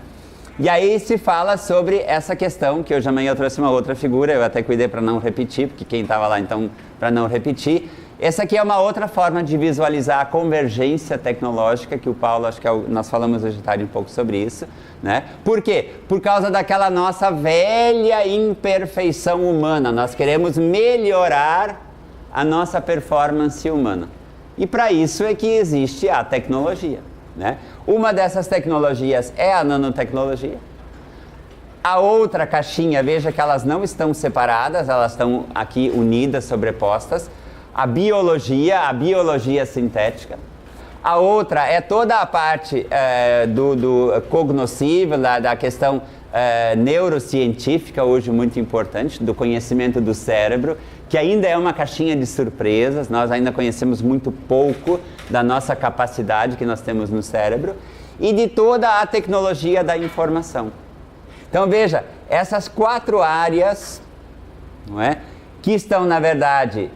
E aí se fala sobre essa questão, que hoje amanhã eu trouxe uma outra figura, eu até cuidei para não repetir, porque quem estava lá então, para não repetir. Essa aqui é uma outra forma de visualizar a convergência tecnológica, que o Paulo, acho que nós falamos hoje de tarde um pouco sobre isso, né? Por quê? Por causa daquela nossa velha imperfeição humana, nós queremos melhorar a nossa performance humana. E para isso é que existe a tecnologia, né? Uma dessas tecnologias é a nanotecnologia. A outra caixinha, veja que elas não estão separadas, elas estão aqui unidas, sobrepostas. A biologia sintética. A outra é toda a parte do cognoscível, da questão neurocientífica hoje muito importante, do conhecimento do cérebro, que ainda é uma caixinha de surpresas, nós ainda conhecemos muito pouco da nossa capacidade que nós temos no cérebro, e de toda a tecnologia da informação. Então veja, essas 4 áreas, não é, que estão na verdade,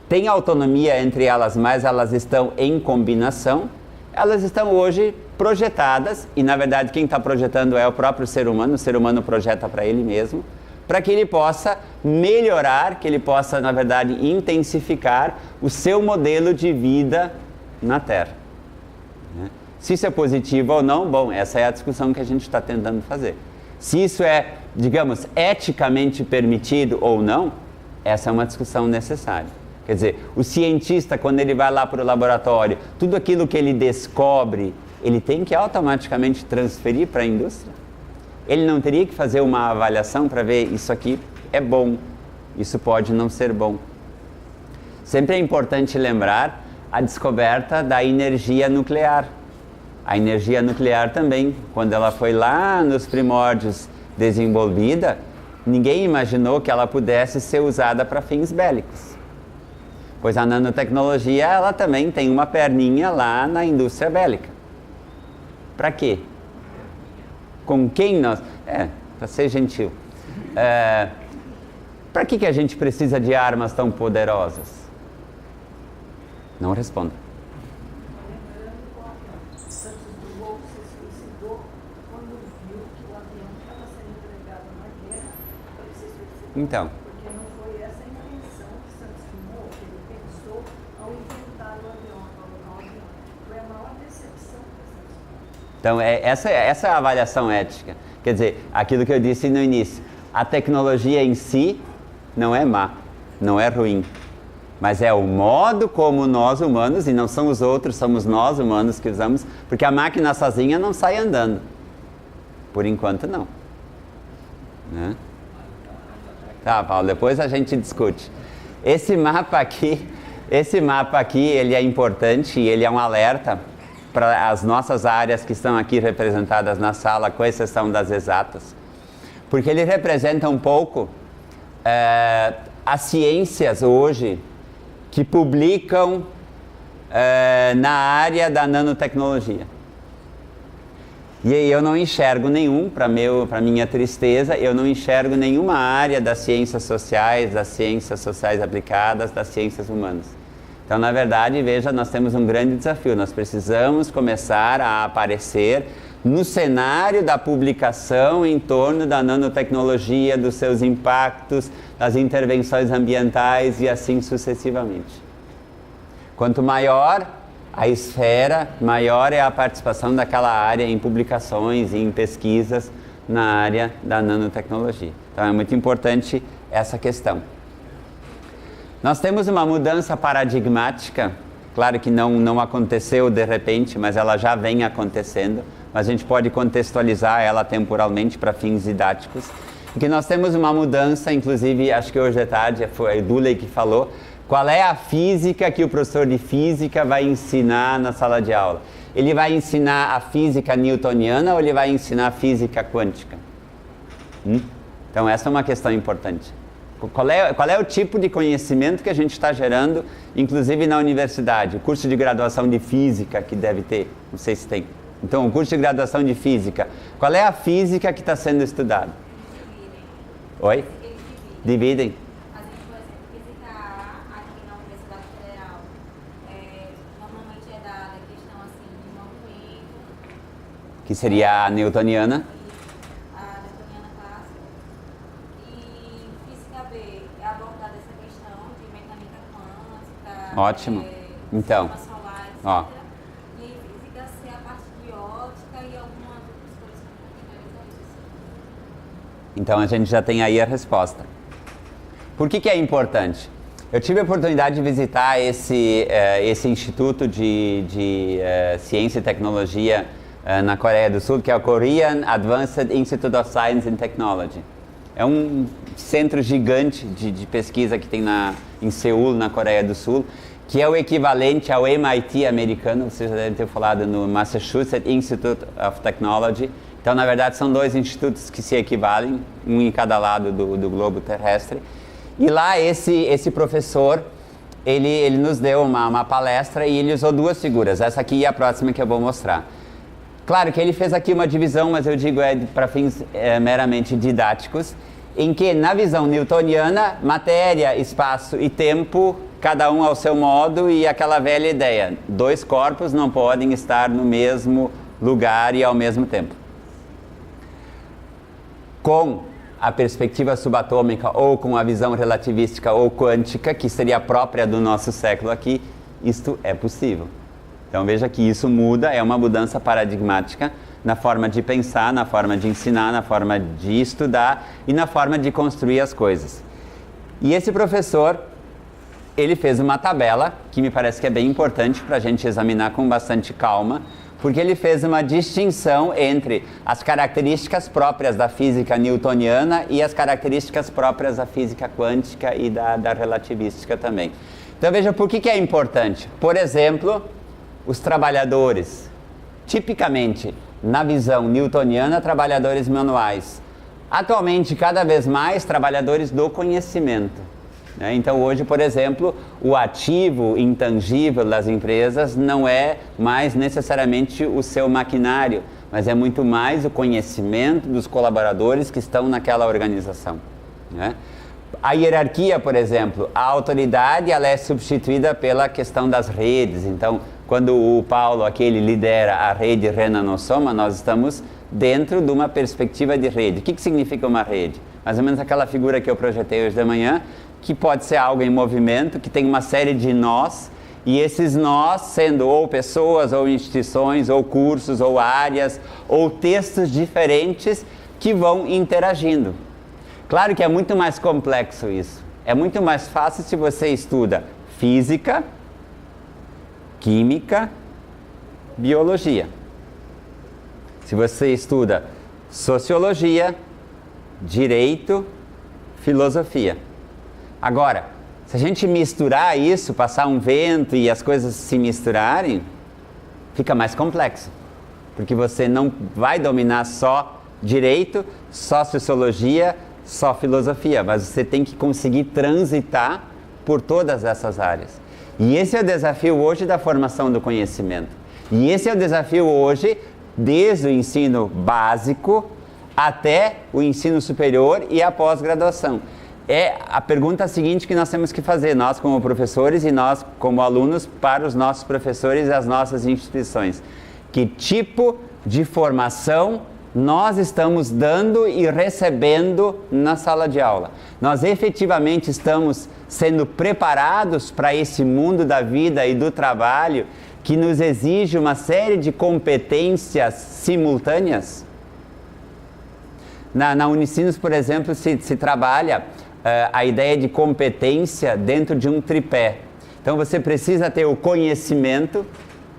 tem autonomia entre elas, mas elas estão em combinação, elas estão hoje projetadas, e na verdade quem está projetando é o próprio ser humano projeta para ele mesmo, para que ele possa melhorar, que ele possa, na verdade, intensificar o seu modelo de vida na Terra. Se isso é positivo ou não, bom, essa é a discussão que a gente está tentando fazer. Se isso é, digamos, eticamente permitido ou não, essa é uma discussão necessária. Quer dizer, o cientista, quando ele vai lá para o laboratório, tudo aquilo que ele descobre, ele tem que automaticamente transferir para a indústria? Ele não teria que fazer uma avaliação para ver isso aqui é bom, isso pode não ser bom. Sempre é importante lembrar a descoberta da energia nuclear. A energia nuclear também, quando ela foi lá nos primórdios desenvolvida, ninguém imaginou que ela pudesse ser usada para fins bélicos. Pois a nanotecnologia, ela também tem uma perninha lá na indústria bélica. Para quê? Com quem nós... para ser gentil. Para que a gente precisa de armas tão poderosas? Não responda. Santos Dumont se suicidou quando viu que o avião estava sendo empregado na guerra. Ele se suicidou. Então. Porque não foi essa a intenção que Santos Dumont, que ele pensou ao inventar o avião, ao avião. Foi a maior decepção que Santos Dumont. Então, essa é a avaliação ética. Quer dizer, aquilo que eu disse no início, a tecnologia em si não é má, não é ruim, mas é o modo como nós humanos, e não são os outros, somos nós humanos que usamos, porque a máquina sozinha não sai andando. Por enquanto, não. Né? Tá, Paulo, depois a gente discute. Esse mapa aqui, ele é importante e ele é um alerta para as nossas áreas que estão aqui representadas na sala, com exceção das exatas, porque ele representa um pouco as ciências hoje que publicam na área da nanotecnologia. E aí eu não enxergo nenhum, para minha tristeza, eu não enxergo nenhuma área das ciências sociais aplicadas, das ciências humanas. Então, na verdade, veja, nós temos um grande desafio. Nós precisamos começar a aparecer no cenário da publicação em torno da nanotecnologia, dos seus impactos, das intervenções ambientais e assim sucessivamente. Quanto maior a esfera, maior é a participação daquela área em publicações e em pesquisas na área da nanotecnologia. Então, é muito importante essa questão. Nós temos uma mudança paradigmática, claro que não aconteceu de repente, mas ela já vem acontecendo, mas a gente pode contextualizar ela temporalmente para fins didáticos, e que nós temos uma mudança, inclusive, acho que hoje à tarde foi a Duley que falou, qual é a física que o professor de física vai ensinar na sala de aula? Ele vai ensinar a física newtoniana ou ele vai ensinar a física quântica? Então essa é uma questão importante. Qual é o tipo de conhecimento que a gente está gerando, inclusive na universidade? O curso de graduação de física que deve ter, não sei se tem. Então, o curso de graduação de física, qual é a física que está sendo estudada? Oi? Dividem. Por exemplo, física A, aqui na Universidade Federal, normalmente é dada a questão assim, de movimento. Que seria a newtoniana. A newtoniana clássica. E física B é abordada essa questão de mecânica quântica. Ótimo. Então, sistema solar, etc. ó. E em física C a parte de ótica e algumas outras coisas complementares a isso. Então a gente já tem aí a resposta. Por que é importante? Eu tive a oportunidade de visitar esse Instituto de Ciência e Tecnologia na Coreia do Sul, que é o Korean Advanced Institute of Science and Technology. É um centro gigante de pesquisa que tem em Seul, na Coreia do Sul, que é o equivalente ao MIT americano, vocês já devem ter falado no Massachusetts Institute of Technology, que Então, na verdade, são 2 institutos que se equivalem, um em cada lado do globo terrestre. E lá esse professor, ele nos deu uma palestra e ele usou 2 figuras, essa aqui e a próxima que eu vou mostrar. Claro que ele fez aqui uma divisão, mas eu digo para fins meramente didáticos, em que na visão newtoniana, matéria, espaço e tempo, cada um ao seu modo, e aquela velha ideia, 2 corpos não podem estar no mesmo lugar e ao mesmo tempo. Com a perspectiva subatômica ou com a visão relativística ou quântica, que seria própria do nosso século aqui, isto é possível. Então veja que isso muda, é uma mudança paradigmática na forma de pensar, na forma de ensinar, na forma de estudar e na forma de construir as coisas. E esse professor, ele fez uma tabela que me parece que é bem importante para a gente examinar com bastante calma, porque ele fez uma distinção entre as características próprias da física newtoniana e as características próprias da física quântica e da relativística também. Então veja por que é importante. Por exemplo, os trabalhadores, tipicamente na visão newtoniana, trabalhadores manuais. Atualmente, cada vez mais, trabalhadores do conhecimento. Então hoje, por exemplo, o ativo intangível das empresas não é mais necessariamente o seu maquinário, mas é muito mais o conhecimento dos colaboradores que estão naquela organização. A hierarquia, por exemplo, a autoridade ela é substituída pela questão das redes. Então, quando o Paulo aqui ele lidera a rede Renanossoma, nós estamos dentro de uma perspectiva de rede. O que significa uma rede? Mais ou menos aquela figura que eu projetei hoje de manhã, que pode ser algo em movimento, que tem uma série de nós, e esses nós sendo ou pessoas, ou instituições, ou cursos, ou áreas, ou textos diferentes que vão interagindo. Claro que é muito mais complexo isso. É muito mais fácil se você estuda física, química, biologia. Se você estuda sociologia, direito, filosofia. Agora, se a gente misturar isso, passar um vento e as coisas se misturarem, fica mais complexo. Porque você não vai dominar só direito, só sociologia, só filosofia, mas você tem que conseguir transitar por todas essas áreas. E esse é o desafio hoje da formação do conhecimento. E esse é o desafio hoje, desde o ensino básico até o ensino superior e a pós-graduação. É a pergunta seguinte que nós temos que fazer, nós como professores e nós como alunos, para os nossos professores e as nossas instituições. Que tipo de formação nós estamos dando e recebendo na sala de aula? Nós efetivamente estamos sendo preparados para esse mundo da vida e do trabalho que nos exige uma série de competências simultâneas? Na Unicinos, por exemplo, se trabalha a ideia de competência dentro de um tripé. Então você precisa ter o conhecimento,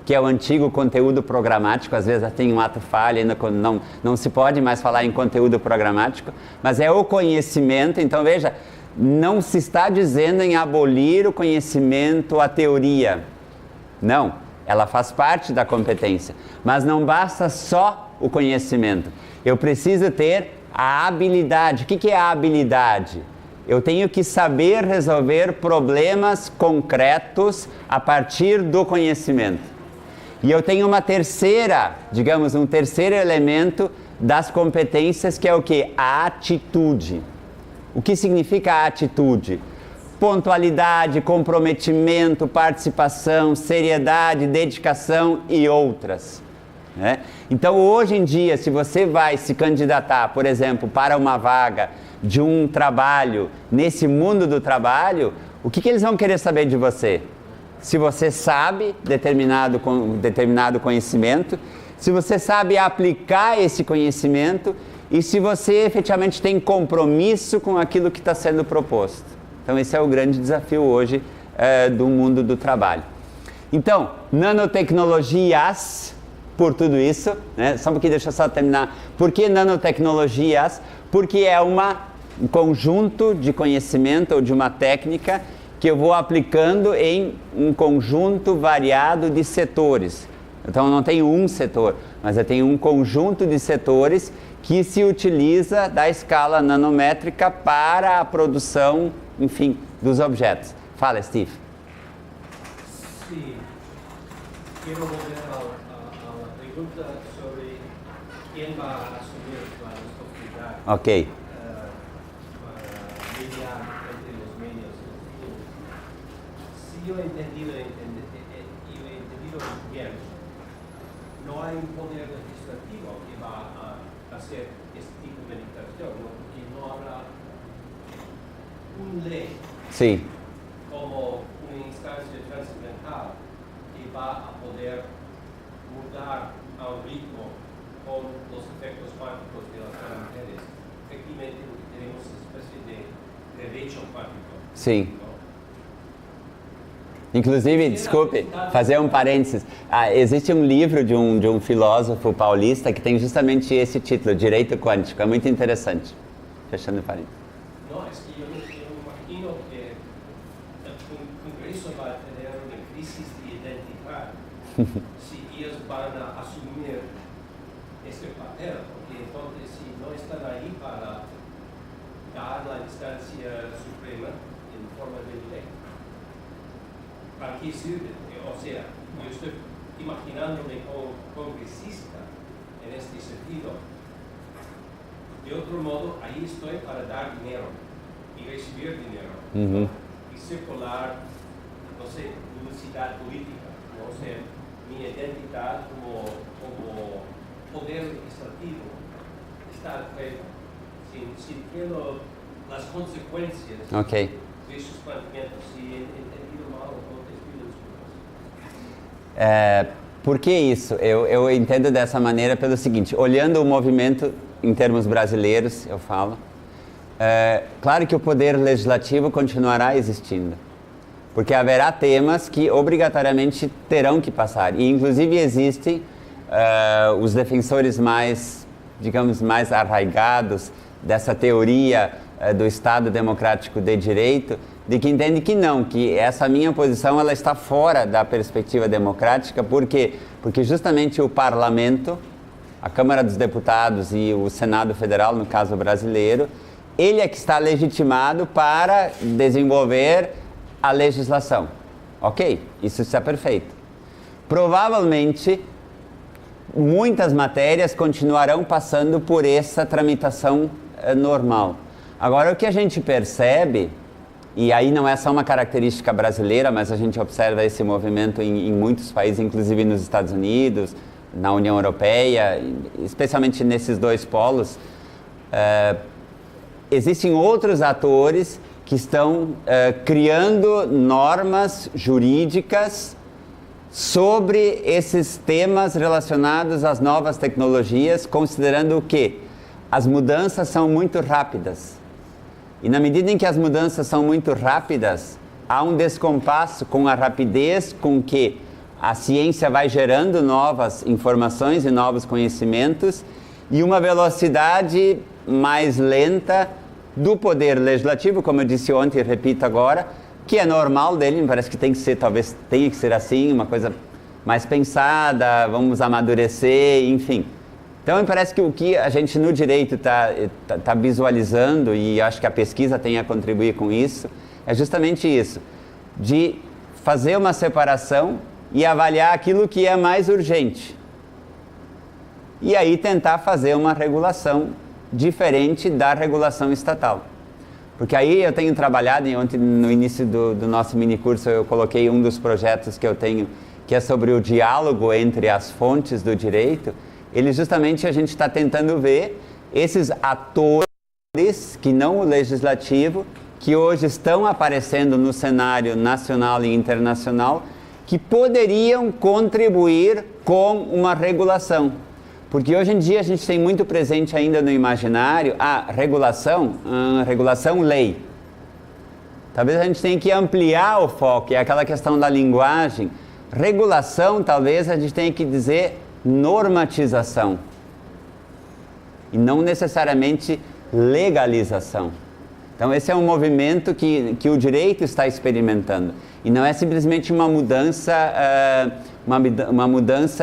que é o antigo conteúdo programático, às vezes tem um ato falho, ainda não se pode mais falar em conteúdo programático, mas é o conhecimento. Então veja, não se está dizendo em abolir o conhecimento, a teoria. Não, ela faz parte da competência, mas não basta só o conhecimento. Eu preciso ter a habilidade. O que é a habilidade? Eu tenho que saber resolver problemas concretos a partir do conhecimento. E eu tenho uma terceira, digamos, um terceiro elemento das competências, que é o quê? A atitude. O que significa a atitude? Pontualidade, comprometimento, participação, seriedade, dedicação e outras. Então, hoje em dia, se você vai se candidatar, por exemplo, para uma vaga de um trabalho nesse mundo do trabalho, o que eles vão querer saber de você? Se você sabe determinado conhecimento, se você sabe aplicar esse conhecimento e se você efetivamente tem compromisso com aquilo que está sendo proposto. Então, esse é o grande desafio hoje do mundo do trabalho. Então, nanotecnologias, por tudo isso, só um pouquinho, deixa eu só terminar. Por que nanotecnologias? Porque é um conjunto de conhecimento ou de uma técnica que eu vou aplicando em um conjunto variado de setores. Então, eu não tenho um setor, mas eu tenho um conjunto de setores que se utiliza da escala nanométrica para a produção, enfim, dos objetos. Fala, Steve. Sim. Quero volver a la pergunta sobre quem vai assumir a responsabilidade Ok. para mediar entre os meios e os clubes. Se eu entendi bien, não há um poder legislativo que vai fazer este tipo de meditação, porque não haverá uma lei Sim. como uma instância transcendental que vai a poder mudar ao ritmo com os efeitos quânticos das matérias. Efectivamente, teremos uma espécie de relation quântico. Sim. Inclusive, desculpe, fazer um parênteses. Existe um livro de um filósofo paulista que tem justamente esse título, Direito Quântico. É muito interessante. Fechando o parênteses. Não, é que eu imagino que o Congresso vai ter uma crise de identidade se eles vão assumir este papel, porque então, se não estão aí para dar a instância suprema em forma de lei, para que sirve? Ou seja, eu estou imaginando-me como congressista neste sentido. De outro modo, aí estou para dar dinheiro e receber dinheiro e circular, não sei, publicidade política, ou seja, minha identidade como poder legislativo está feita, sem ter as consequências desses planteamentos. Se entendido mal, eu te pido desculpas. Por que isso? Eu entendo dessa maneira pelo seguinte, olhando o movimento em termos brasileiros, eu falo, claro que o poder legislativo continuará existindo, porque haverá temas que obrigatoriamente terão que passar, e inclusive existem os defensores mais, digamos, mais arraigados dessa teoria do Estado Democrático de Direito, de que entende que não, que essa minha posição ela está fora da perspectiva democrática, porque justamente o Parlamento, a Câmara dos Deputados e o Senado Federal, no caso brasileiro, ele é que está legitimado para desenvolver a legislação. Ok, isso está perfeito. Provavelmente, muitas matérias continuarão passando por essa tramitação normal. Agora, o que a gente percebe, e aí não é só uma característica brasileira, mas a gente observa esse movimento em muitos países, inclusive nos Estados Unidos, na União Europeia, especialmente nesses dois polos, existem outros atores que estão criando normas jurídicas sobre esses temas relacionados às novas tecnologias, considerando que as mudanças são muito rápidas. E na medida em que as mudanças são muito rápidas, há um descompasso com a rapidez com que a ciência vai gerando novas informações e novos conhecimentos e uma velocidade mais lenta do poder legislativo, como eu disse ontem e repito agora, que é normal dele, me parece que tem que ser, talvez tenha que ser assim, uma coisa mais pensada, vamos amadurecer, enfim. Então, me parece que o que a gente no direito está visualizando, e acho que a pesquisa tem a contribuir com isso, é justamente isso, de fazer uma separação e avaliar aquilo que é mais urgente. E aí tentar fazer uma regulação diferente da regulação estatal. Porque aí eu tenho trabalhado, e ontem no início do nosso minicurso eu coloquei um dos projetos que eu tenho, que é sobre o diálogo entre as fontes do direito. Ele justamente a gente está tentando ver esses atores que não o legislativo, que hoje estão aparecendo no cenário nacional e internacional, que poderiam contribuir com uma regulação. Porque hoje em dia a gente tem muito presente ainda no imaginário a regulação, lei. Talvez a gente tenha que ampliar o foco, é aquela questão da linguagem. Regulação, talvez a gente tenha que dizer normatização. E não necessariamente legalização. Então esse é um movimento que o direito está experimentando. E não é simplesmente uma mudança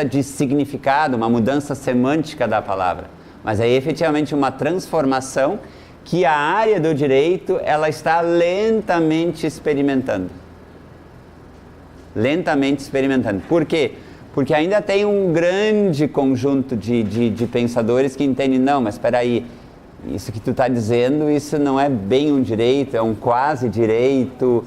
de significado, uma mudança semântica da palavra, mas é efetivamente uma transformação que a área do direito ela está lentamente experimentando. Lentamente experimentando. Por quê? Porque ainda tem um grande conjunto de pensadores que entendem, não, mas espera aí, isso que tu está dizendo, isso não é bem um direito, é um quase direito,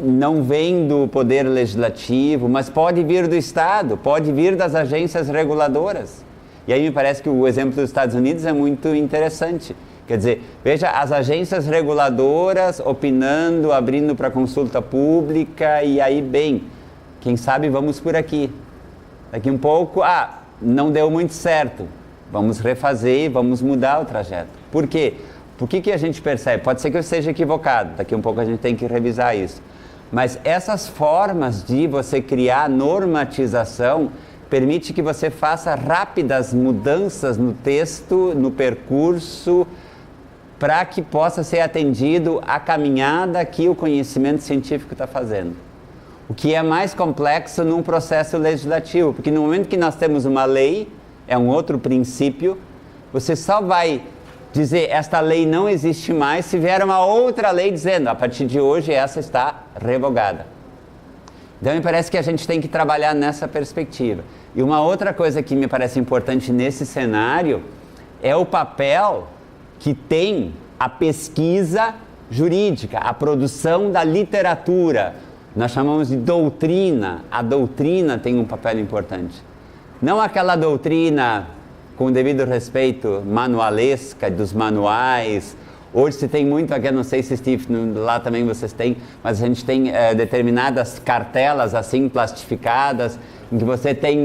não vem do poder legislativo, mas pode vir do Estado, pode vir das agências reguladoras. E aí me parece que o exemplo dos Estados Unidos é muito interessante. Quer dizer, veja, as agências reguladoras opinando, abrindo para consulta pública, e aí, bem, quem sabe vamos por aqui. Daqui um pouco, não deu muito certo, vamos refazer e vamos mudar o trajeto. Por quê? Por que a gente percebe? Pode ser que eu esteja equivocado, daqui um pouco a gente tem que revisar isso. Mas essas formas de você criar normatização permite que você faça rápidas mudanças no texto, no percurso, para que possa ser atendido a caminhada que o conhecimento científico está fazendo. O que é mais complexo num processo legislativo, porque no momento que nós temos uma lei, é um outro princípio, você só vai dizer esta lei não existe mais se vier uma outra lei dizendo a partir de hoje essa está revogada. Então me parece que a gente tem que trabalhar nessa perspectiva. E uma outra coisa que me parece importante nesse cenário é o papel que tem a pesquisa jurídica, a produção da literatura. Nós chamamos de doutrina. A doutrina tem um papel importante. Não aquela doutrina, com o devido respeito, manualesca, dos manuais. Hoje se tem muito, aqui eu não sei se Steve, lá também vocês têm, mas a gente tem determinadas cartelas assim, plastificadas, em que você tem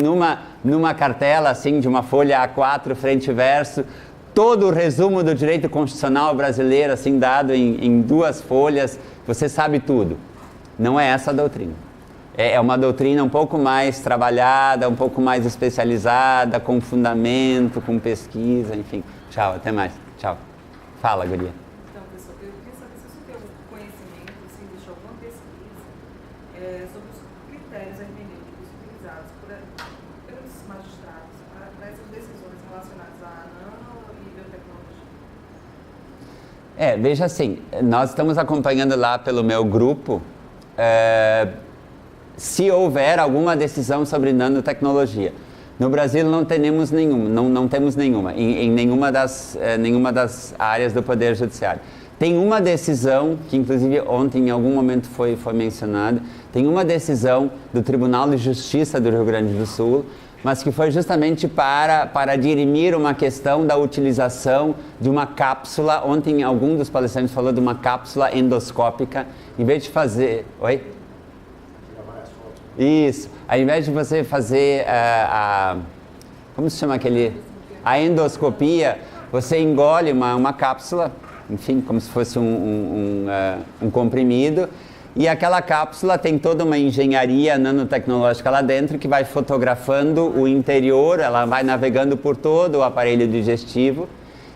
numa cartela assim, de uma folha A4, frente e verso, todo o resumo do direito constitucional brasileiro, assim, dado em 2 folhas, você sabe tudo. Não é essa a doutrina. É uma doutrina um pouco mais trabalhada, um pouco mais especializada, com fundamento, com pesquisa, enfim. Tchau, até mais. Tchau. Fala, guria. Então, pessoal, eu queria saber se você tem algum conhecimento, se existe alguma pesquisa sobre os critérios hermenêuticos utilizados pelos magistrados para essas decisões relacionadas à nano e biotecnologia. Veja assim, nós estamos acompanhando lá pelo meu grupo se houver alguma decisão sobre nanotecnologia. No Brasil não temos nenhuma, não temos nenhuma, em nenhuma das áreas do Poder Judiciário. Tem uma decisão, que inclusive ontem em algum momento foi mencionada, tem uma decisão do Tribunal de Justiça do Rio Grande do Sul, mas que foi justamente para dirimir uma questão da utilização de uma cápsula. Ontem algum dos palestrantes falou de uma cápsula endoscópica, em vez de fazer... Oi? Isso. Ao invés de você fazer como se chama aquele? A endoscopia, você engole uma cápsula, enfim, como se fosse um comprimido, e aquela cápsula tem toda uma engenharia nanotecnológica lá dentro que vai fotografando o interior, ela vai navegando por todo o aparelho digestivo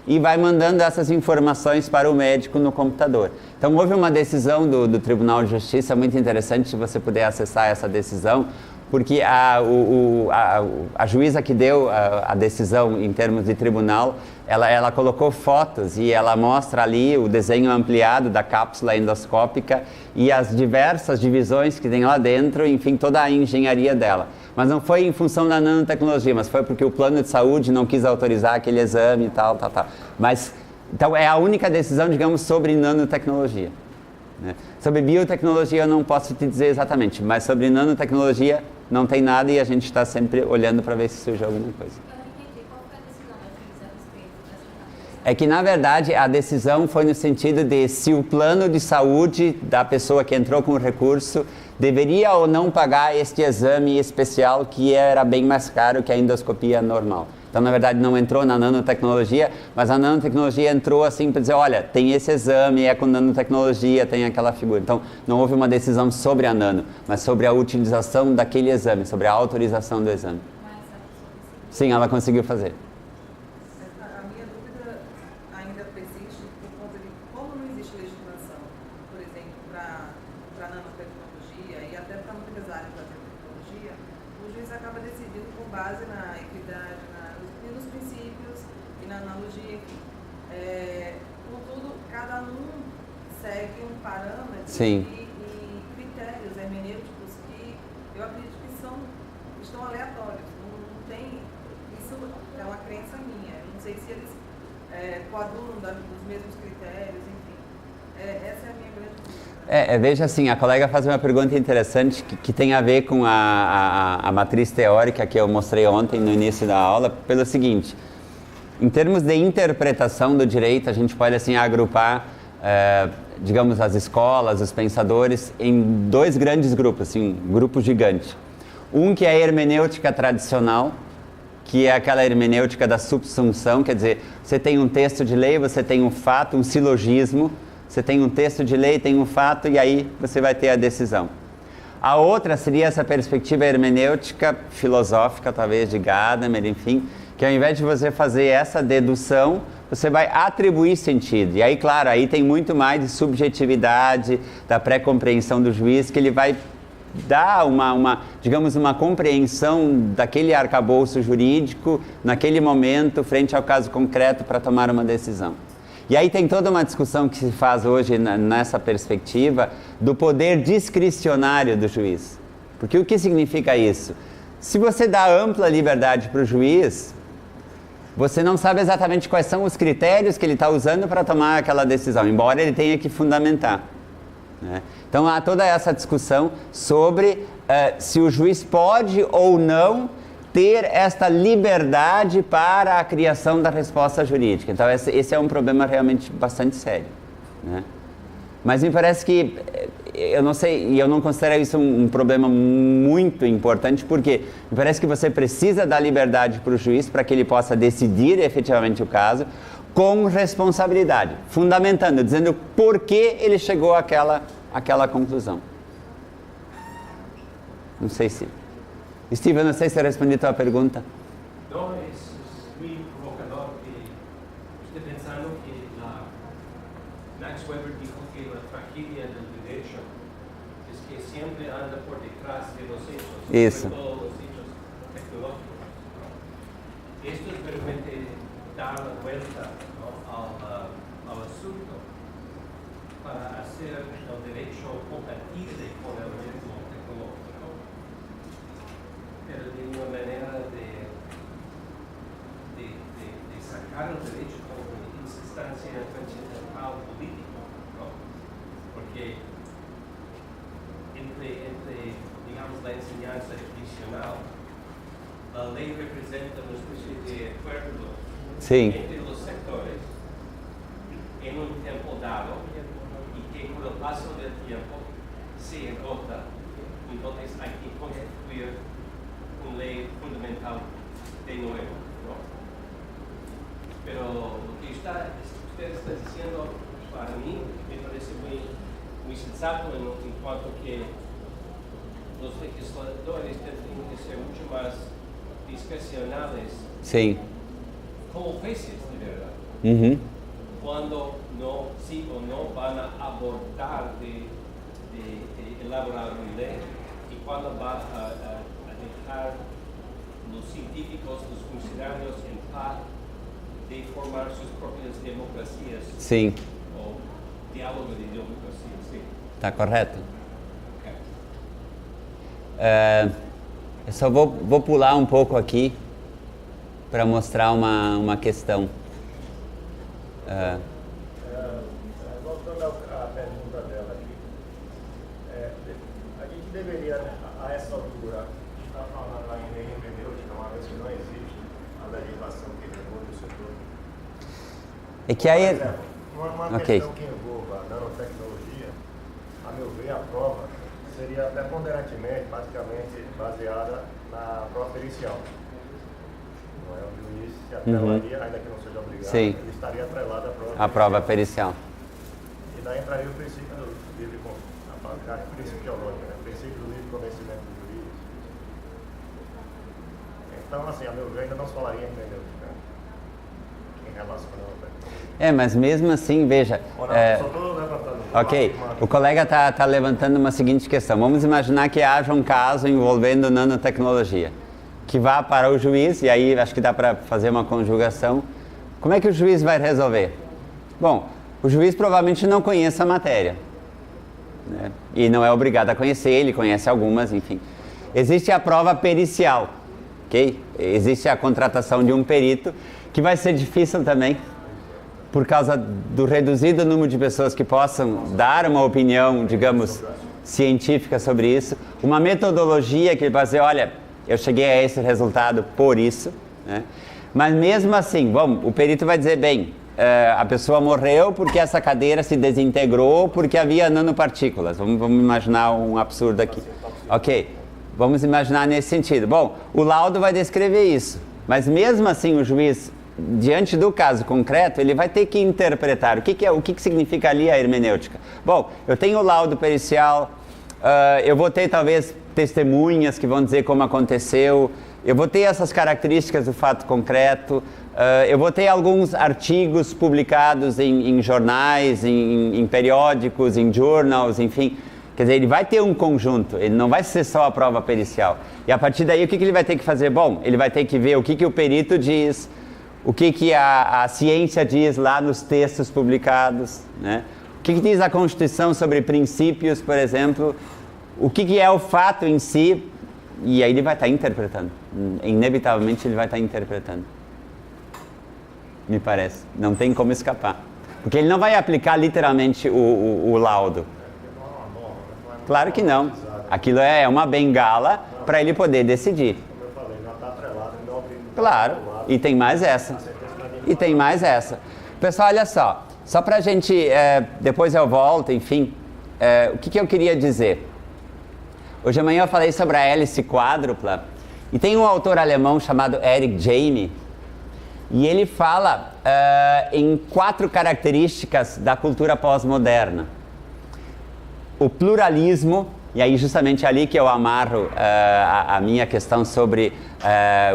e vai mandando essas informações para o médico no computador. Então houve uma decisão do Tribunal de Justiça muito interessante, se você puder acessar essa decisão, porque a juíza que deu a decisão em termos de tribunal, ela colocou fotos e ela mostra ali o desenho ampliado da cápsula endoscópica e as diversas divisões que tem lá dentro, enfim, toda a engenharia dela. Mas não foi em função da nanotecnologia, mas foi porque o plano de saúde não quis autorizar aquele exame e tal. Mas, então é a única decisão, digamos, sobre nanotecnologia. Né? Sobre biotecnologia eu não posso te dizer exatamente, mas sobre nanotecnologia não tem nada e a gente está sempre olhando para ver se surge alguma coisa. Eu não entendi qual foi a decisão da juíza a respeito dessa. É que, na verdade, a decisão foi no sentido de se o plano de saúde da pessoa que entrou com o recurso deveria ou não pagar este exame especial que era bem mais caro que a endoscopia normal. Então, na verdade, não entrou na nanotecnologia, mas a nanotecnologia entrou assim para dizer, olha, tem esse exame, é com nanotecnologia, tem aquela figura. Então, não houve uma decisão sobre a nano, mas sobre a utilização daquele exame, sobre a autorização do exame. Sim, ela conseguiu fazer. A minha dúvida ainda persiste por conta de como não existe legislação, por exemplo, para nanotecnologia e até para muitas áreas da tecnologia, o juiz acaba decidindo com base na equidade, nos princípios e na analogia, enfim. Contudo, cada um segue um parâmetro e critérios hermenêuticos que eu acredito que estão aleatórios. Não tem, isso é uma crença minha. Não sei se eles coadulam dos mesmos critérios, enfim. Essa é a minha grande dúvida. Veja assim, a colega faz uma pergunta interessante que tem a ver com a matriz teórica que eu mostrei ontem no início da aula, pelo seguinte: em termos de interpretação do direito, a gente pode assim agrupar, digamos, as escolas, os pensadores, em dois grandes grupos, assim, um grupo gigante. Um que é a hermenêutica tradicional, que é aquela hermenêutica da subsunção, quer dizer, você tem um texto de lei, você tem um fato, um silogismo, você tem um texto de lei, tem um fato, e aí você vai ter a decisão. A outra seria essa perspectiva hermenêutica filosófica, talvez, de Gadamer, enfim, que ao invés de você fazer essa dedução, você vai atribuir sentido. E aí, claro, aí tem muito mais de subjetividade, da pré-compreensão do juiz, que ele vai dar digamos, uma compreensão daquele arcabouço jurídico naquele momento, frente ao caso concreto, para tomar uma decisão. E aí tem toda uma discussão que se faz hoje nessa perspectiva do poder discricionário do juiz. Porque o que significa isso? Se você dá ampla liberdade para o juiz, você não sabe exatamente quais são os critérios que ele está usando para tomar aquela decisão, embora ele tenha que fundamentar, né? Então há toda essa discussão sobre se o juiz pode ou não ter esta liberdade para a criação da resposta jurídica. Então esse é um problema realmente bastante sério, né? Mas me parece que, eu não sei, e eu não considero isso um problema muito importante, porque me parece que você precisa dar liberdade para o juiz para que ele possa decidir efetivamente o caso com responsabilidade, fundamentando, dizendo por que ele chegou àquela conclusão. Não sei se... Steve, eu não sei se eu respondi a tua pergunta. Não, é muito provocador que estou pensando que Max Weber dijo que a tragédia do direito é que sempre anda por detrás de los hechos, Isso. sobre todo los hechos tecnológicos. Esto es realmente dar la vuelta, ¿no?, al asunto para hacer el derecho compatible con el ritmo tecnológico, pero de una manera de sacar el derecho como instancia trascendental político, ¿no? Porque entre digamos, la enseñanza tradicional, la ley representa una especie de acuerdo entre los sectores en un tiempo dado y que con el paso del tiempo se agota. Entonces hay que constituir una ley fundamental de nuevo, ¿no? Pero lo que usted está diciendo, para mí, me parece muy sensato en cuanto que los legisladores tienen que ser mucho más discrecionales como jueces, de verdad. Cuando sí o no van a abordar de elaborar una ley y cuando van a dejar los científicos, los funcionarios en paz de formar sus propias democracias. Sim. O diálogo de democracia, sim. Está correto? Okay. Eu só vou pular um pouco aqui para mostrar uma questão. Voltando à pergunta dela aqui, a gente deveria, a essa altura, estar falando lá em lei hermenêutica, uma vez que não existe a legislação que regule o setor. É que aí... Por exemplo, uma questão que envolva a nanotecnologia, a meu ver, a prova seria preponderantemente, basicamente, baseada na prova pericial. Não é? O juiz se atrelaria, ainda que não seja obrigado, ele estaria atrelado à prova pericial. E daí entraria o princípio do livre principiológico, né? O princípio do livre convencimento do juiz. Então, assim, a meu ver, ainda não se falaria em hermenêutica. em relação à nanotecnologia. Mas mesmo assim, veja... Só estou levantando. Ok, o colega está levantando uma seguinte questão. Vamos imaginar que haja um caso envolvendo nanotecnologia, que vá para o juiz, e aí acho que dá para fazer uma conjugação. Como é que o juiz vai resolver? Bom, o juiz provavelmente não conhece a matéria, né? E não é obrigado a conhecer, ele conhece algumas, enfim. Existe a prova pericial, ok? Existe a contratação de um perito, que vai ser difícil também, por causa do reduzido número de pessoas que possam dar uma opinião, digamos, científica sobre isso. Uma metodologia que vai dizer, olha, eu cheguei a esse resultado por isso, né? Mas mesmo assim, bom, o perito vai dizer, bem, a pessoa morreu porque essa cadeira se desintegrou porque havia nanopartículas. Vamos imaginar um absurdo aqui. Ok, vamos imaginar nesse sentido. Bom, o laudo vai descrever isso, mas mesmo assim o juiz, diante do caso concreto, ele vai ter que interpretar o que significa ali a hermenêutica. Bom, eu tenho o laudo pericial, eu vou ter talvez testemunhas que vão dizer como aconteceu, eu vou ter essas características do fato concreto, eu vou ter alguns artigos publicados em jornais, em periódicos, em journals, enfim. Quer dizer, ele vai ter um conjunto, ele não vai ser só a prova pericial. E a partir daí, o que ele vai ter que fazer? Bom, ele vai ter que ver o que o perito diz, o que a ciência diz lá nos textos publicados, né? O que diz a Constituição sobre princípios, por exemplo, o que é o fato em si, e aí ele vai estar interpretando. Inevitavelmente ele vai estar interpretando. Me parece. Não tem como escapar. Porque ele não vai aplicar literalmente o laudo. Claro que não. Aquilo é uma bengala para ele poder decidir. Como eu falei, não está atrelado, não obriga. Claro. E tem mais essa. E tem mais essa. Pessoal, olha só pra gente, depois eu volto, enfim, o que eu queria dizer? Hoje de manhã eu falei sobre a hélice quádrupla, e tem um autor alemão chamado Eric Jaime, e ele fala em 4 características da cultura pós-moderna. O pluralismo, e aí justamente ali que eu amarro a minha questão sobre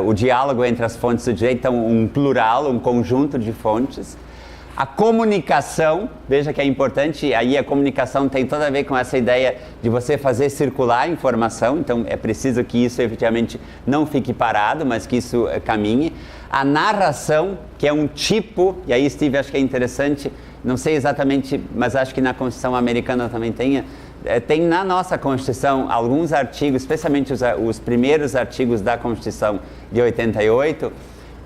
o diálogo entre as fontes do direito, então um plural, um conjunto de fontes. A comunicação, veja que é importante, aí a comunicação tem toda a ver com essa ideia de você fazer circular a informação, então é preciso que isso efetivamente não fique parado, mas que isso caminhe. A narração, que é um tipo, e aí Steve, acho que é interessante, não sei exatamente, mas acho que na Constituição americana também tem na nossa Constituição alguns artigos, especialmente os primeiros artigos da Constituição de 88,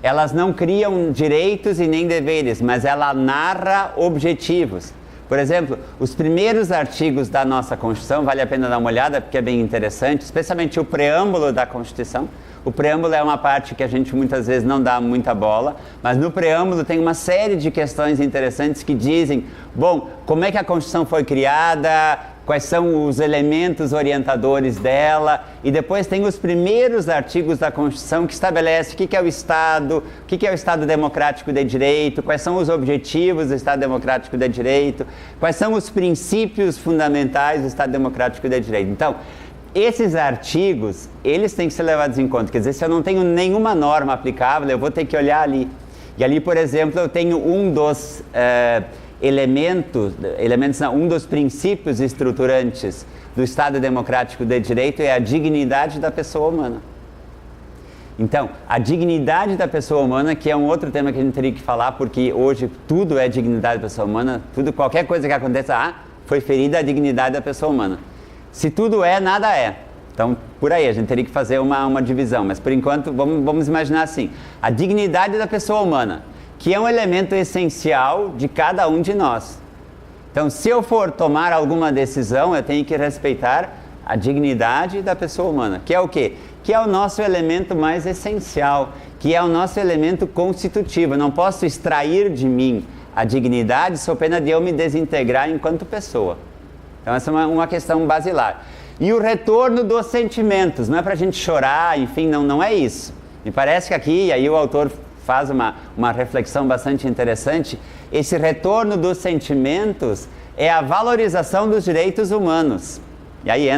elas não criam direitos e nem deveres, mas ela narra objetivos. Por exemplo, os primeiros artigos da nossa Constituição, vale a pena dar uma olhada porque é bem interessante, especialmente o preâmbulo da Constituição. O preâmbulo é uma parte que a gente muitas vezes não dá muita bola, mas no preâmbulo tem uma série de questões interessantes que dizem, bom, como é que a Constituição foi criada, quais são os elementos orientadores dela, e depois tem os primeiros artigos da Constituição que estabelece o que é o Estado, o que é o Estado Democrático de Direito, quais são os objetivos do Estado Democrático de Direito, quais são os princípios fundamentais do Estado Democrático de Direito. Então, esses artigos, eles têm que ser levados em conta. Quer dizer, se eu não tenho nenhuma norma aplicável, eu vou ter que olhar ali. E ali, por exemplo, eu tenho um dos um dos princípios estruturantes do Estado Democrático de Direito é a dignidade da pessoa humana. Então, a dignidade da pessoa humana, que é um outro tema que a gente teria que falar, porque hoje tudo é dignidade da pessoa humana, qualquer coisa que aconteça, foi ferida a dignidade da pessoa humana. Se tudo é, nada é. Então, por aí, a gente teria que fazer uma divisão, mas por enquanto, vamos imaginar assim, a dignidade da pessoa humana, que é um elemento essencial de cada um de nós. Então, se eu for tomar alguma decisão, eu tenho que respeitar a dignidade da pessoa humana, que é o quê? Que é o nosso elemento mais essencial, que é o nosso elemento constitutivo. Eu não posso extrair de mim a dignidade sob pena de eu me desintegrar enquanto pessoa. Então, essa é uma questão basilar. E o retorno dos sentimentos, não é para a gente chorar, enfim, não é isso. Me parece que aqui, e aí o autor faz uma reflexão bastante interessante, esse retorno dos sentimentos é a valorização dos direitos humanos. E aí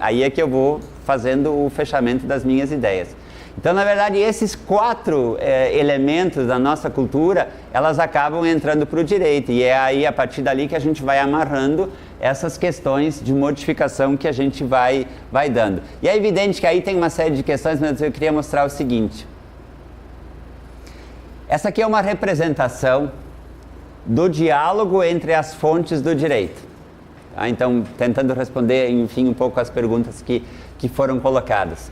aí é que eu vou fazendo o fechamento das minhas ideias. Então, na verdade, esses 4 elementos da nossa cultura, elas acabam entrando para o direito. E é aí, a partir dali, que a gente vai amarrando essas questões de modificação que a gente vai dando. E é evidente que aí tem uma série de questões, mas eu queria mostrar o seguinte. Essa aqui é uma representação do diálogo entre as fontes do direito. Tá? Então, tentando responder, enfim, um pouco as perguntas que foram colocadas.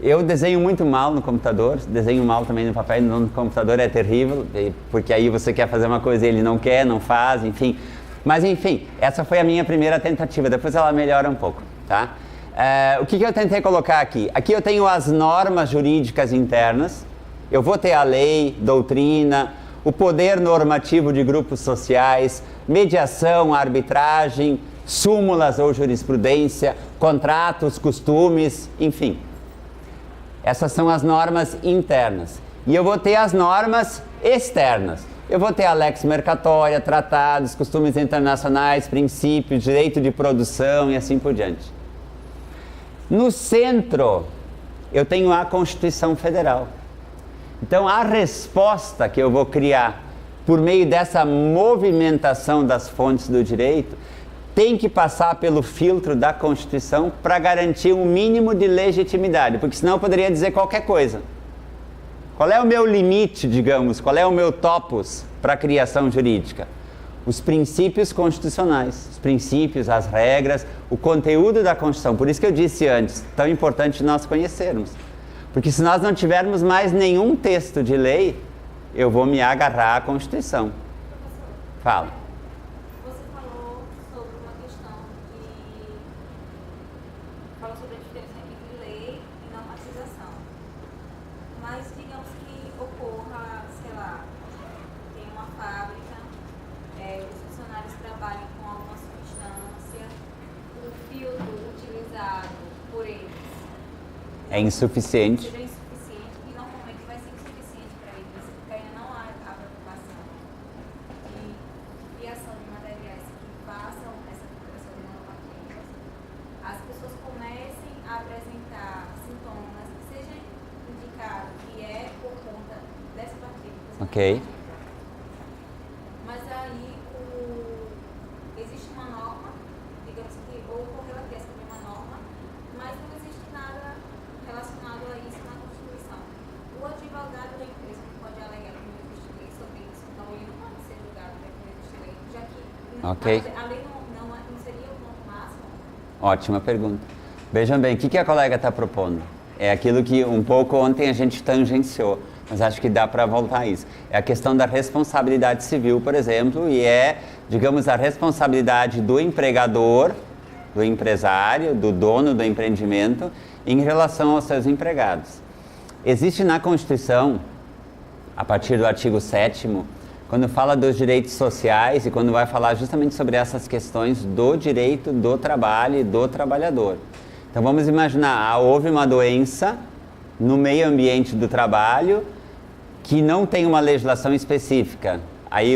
Eu desenho muito mal no computador, desenho mal também no papel, no computador é terrível, porque aí você quer fazer uma coisa e ele não quer, não faz, enfim. Mas enfim, essa foi a minha primeira tentativa, depois ela melhora um pouco, tá? O que eu tentei colocar aqui? Aqui eu tenho as normas jurídicas internas, eu vou ter a lei, doutrina, o poder normativo de grupos sociais, mediação, arbitragem, súmulas ou jurisprudência, contratos, costumes, enfim. Essas são as normas internas. E eu vou ter as normas externas. Eu vou ter a lex mercatória, tratados, costumes internacionais, princípios, direito de produção e assim por diante. No centro, eu tenho a Constituição Federal. Então, a resposta que eu vou criar por meio dessa movimentação das fontes do direito tem que passar pelo filtro da Constituição para garantir um mínimo de legitimidade, porque senão eu poderia dizer qualquer coisa. Qual é o meu limite, digamos, qual é o meu topos para a criação jurídica? Os princípios constitucionais, os princípios, as regras, o conteúdo da Constituição. Por isso que eu disse antes, tão importante nós conhecermos. Porque se nós não tivermos mais nenhum texto de lei, eu vou me agarrar à Constituição. Fala. É insuficiente. Seja insuficiente e normalmente vai ser insuficiente para eles, porque ainda não há a preocupação de criação de materiais que façam essa recuperação de normativas. As pessoas comecem a apresentar sintomas que seja indicado que é por conta dessa partícula. Ok. Mas aí existe uma norma, digamos que ocorreu aqui essa mesma norma, mas não existe nada relacionado a isso na Constituição. O advogado da empresa não pode alegar que não existe lei sobre isso, então ele não pode ser julgado para que não existe lei, já que a lei não seria o ponto máximo. Ótima pergunta. Vejam bem, o que a colega está propondo? É aquilo que um pouco ontem a gente tangenciou, mas acho que dá para voltar a isso. É a questão da responsabilidade civil, por exemplo, e digamos, a responsabilidade do empregador, do empresário, do dono do empreendimento, em relação aos seus empregados. Existe na Constituição, a partir do artigo 7º, quando fala dos direitos sociais e quando vai falar justamente sobre essas questões do direito do trabalho e do trabalhador. Então vamos imaginar, houve uma doença no meio ambiente do trabalho que não tem uma legislação específica. Aí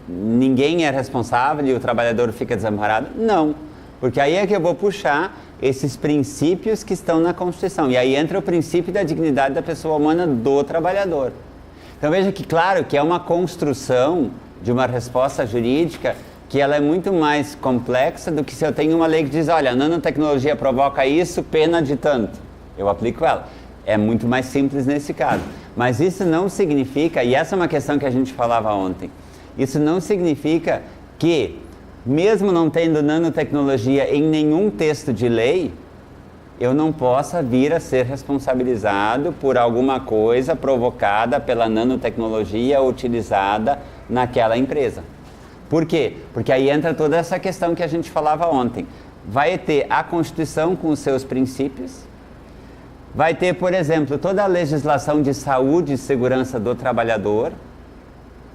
ninguém é responsável e o trabalhador fica desamparado? Não, porque aí é que eu vou puxar esses princípios que estão na Constituição. E aí entra o princípio da dignidade da pessoa humana do trabalhador. Então veja que, claro, que é uma construção de uma resposta jurídica que ela é muito mais complexa do que se eu tenho uma lei que diz, olha, a nanotecnologia provoca isso, pena de tanto. Eu aplico ela. É muito mais simples nesse caso. Mas isso não significa, e essa é uma questão que a gente falava ontem, isso não significa que, mesmo não tendo nanotecnologia em nenhum texto de lei, eu não possa vir a ser responsabilizado por alguma coisa provocada pela nanotecnologia utilizada naquela empresa. Por quê? Porque aí entra toda essa questão que a gente falava ontem. Vai ter a Constituição com os seus princípios, vai ter, por exemplo, toda a legislação de saúde e segurança do trabalhador,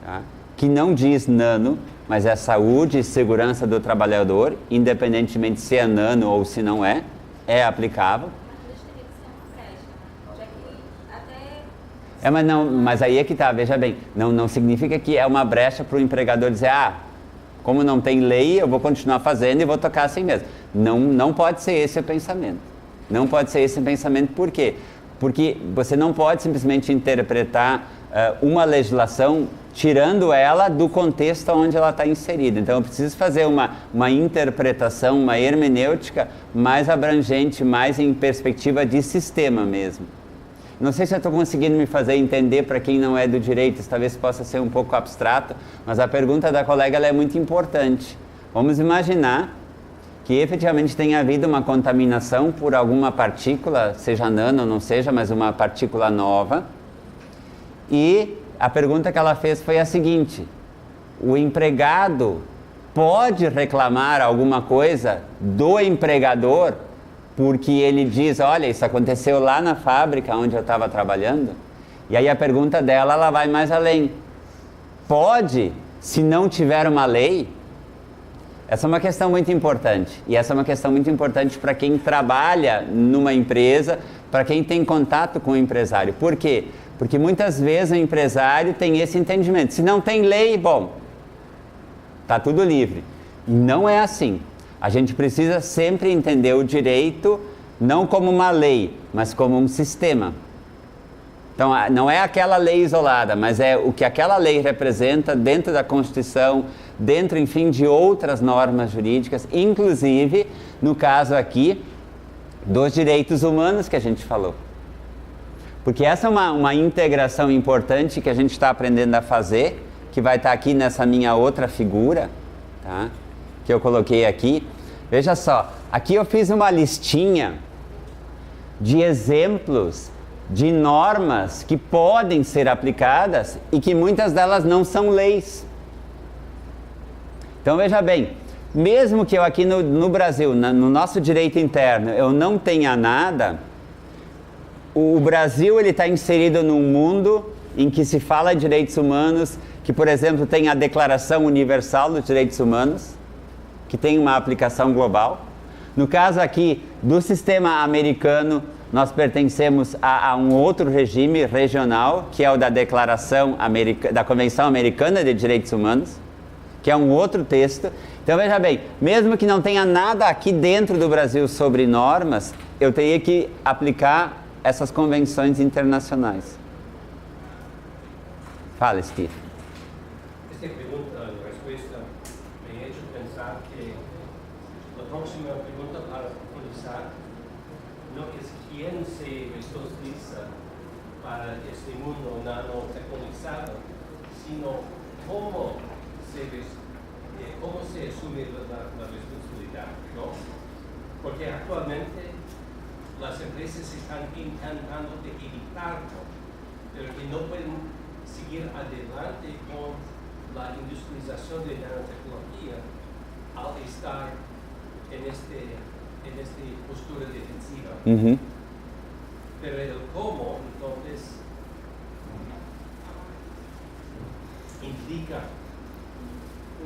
tá? Que não diz nano, mas é saúde e segurança do trabalhador, independentemente se é nano ou se não é aplicável. Mas aí é que tá, veja bem, não significa que é uma brecha para o empregador dizer, como não tem lei, eu vou continuar fazendo e vou tocar assim mesmo. Não pode ser esse o pensamento. Não pode ser esse o pensamento, por quê? Porque você não pode simplesmente interpretar uma legislação tirando ela do contexto onde ela está inserida. Então eu preciso fazer uma interpretação, uma hermenêutica mais abrangente, mais em perspectiva de sistema mesmo. Não sei se eu estou conseguindo me fazer entender para quem não é do direito, isso talvez possa ser um pouco abstrato, mas a pergunta da colega ela é muito importante. Vamos imaginar que efetivamente tenha havido uma contaminação por alguma partícula, seja nano ou não seja, mas uma partícula nova. E a pergunta que ela fez foi a seguinte: o empregado pode reclamar alguma coisa do empregador porque ele diz, olha, isso aconteceu lá na fábrica onde eu estava trabalhando? E aí a pergunta dela, ela vai mais além. Pode, se não tiver uma lei? Essa é uma questão muito importante. E essa é uma questão muito importante para quem trabalha numa empresa, para quem tem contato com o empresário. Por quê? Porque muitas vezes o empresário tem esse entendimento. Se não tem lei, bom, está tudo livre. E não é assim. A gente precisa sempre entender o direito não como uma lei, mas como um sistema. Então, não é aquela lei isolada, mas é o que aquela lei representa dentro da Constituição, dentro, enfim, de outras normas jurídicas, inclusive, no caso aqui, dos direitos humanos que a gente falou. Porque essa é uma integração importante que a gente está aprendendo a fazer, que vai estar aqui nessa minha outra figura, tá? Que eu coloquei aqui. Veja só, aqui eu fiz uma listinha de exemplos de normas que podem ser aplicadas e que muitas delas não são leis. Então veja bem, mesmo que eu aqui no Brasil, no nosso direito interno, eu não tenha nada, o Brasil ele está inserido num mundo em que se fala de direitos humanos, que por exemplo tem a Declaração Universal dos Direitos Humanos, que tem uma aplicação global. No caso aqui do sistema americano, nós pertencemos a um outro regime regional, que é o da da Convenção Americana de Direitos Humanos, que é um outro texto. Então veja bem, mesmo que não tenha nada aqui dentro do Brasil sobre normas, eu teria que aplicar essas convenções internacionais. Fala, Steve. Esta pergunta, a resposta, me ha hecho pensar que la próxima pregunta para profundizar no es quién se responsabiliza para este mundo nanotecnologizado, sino cómo se asume la responsabilidad, ¿no? Porque actualmente las empresas están intentando de evitarlo, pero que no pueden seguir adelante con la industrialización de nanotecnología al estar en esta postura defensiva. Uhum. Pero el cómo, entonces, implica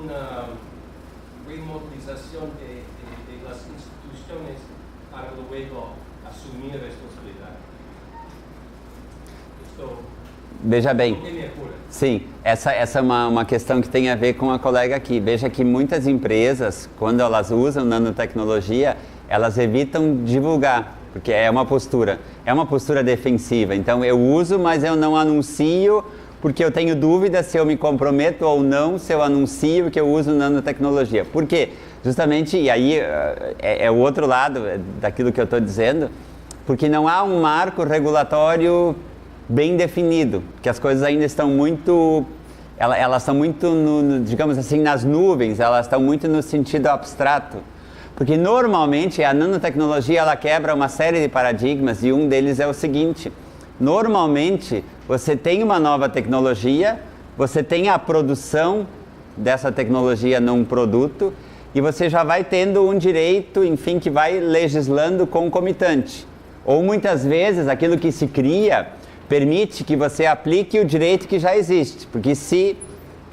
una removilización de las instituciones para luego asumir responsabilidad. Veja bem, sim, essa é uma questão que tem a ver com a colega aqui. Veja que muitas empresas, quando elas usam nanotecnologia, elas evitam divulgar, porque é uma postura defensiva. Então eu uso, mas eu não anuncio, porque eu tenho dúvida se eu me comprometo ou não se eu anuncio que eu uso nanotecnologia. Por quê? Justamente, e aí é o outro lado daquilo que eu estou dizendo, porque não há um marco regulatório bem definido, que as coisas ainda estão muito, elas estão muito, digamos assim, nas nuvens, elas estão muito no sentido abstrato. Porque normalmente a nanotecnologia ela quebra uma série de paradigmas e um deles é o seguinte: normalmente você tem uma nova tecnologia, você tem a produção dessa tecnologia num produto e você já vai tendo um direito, enfim, que vai legislando concomitante. Ou muitas vezes aquilo que se cria permite que você aplique o direito que já existe, porque se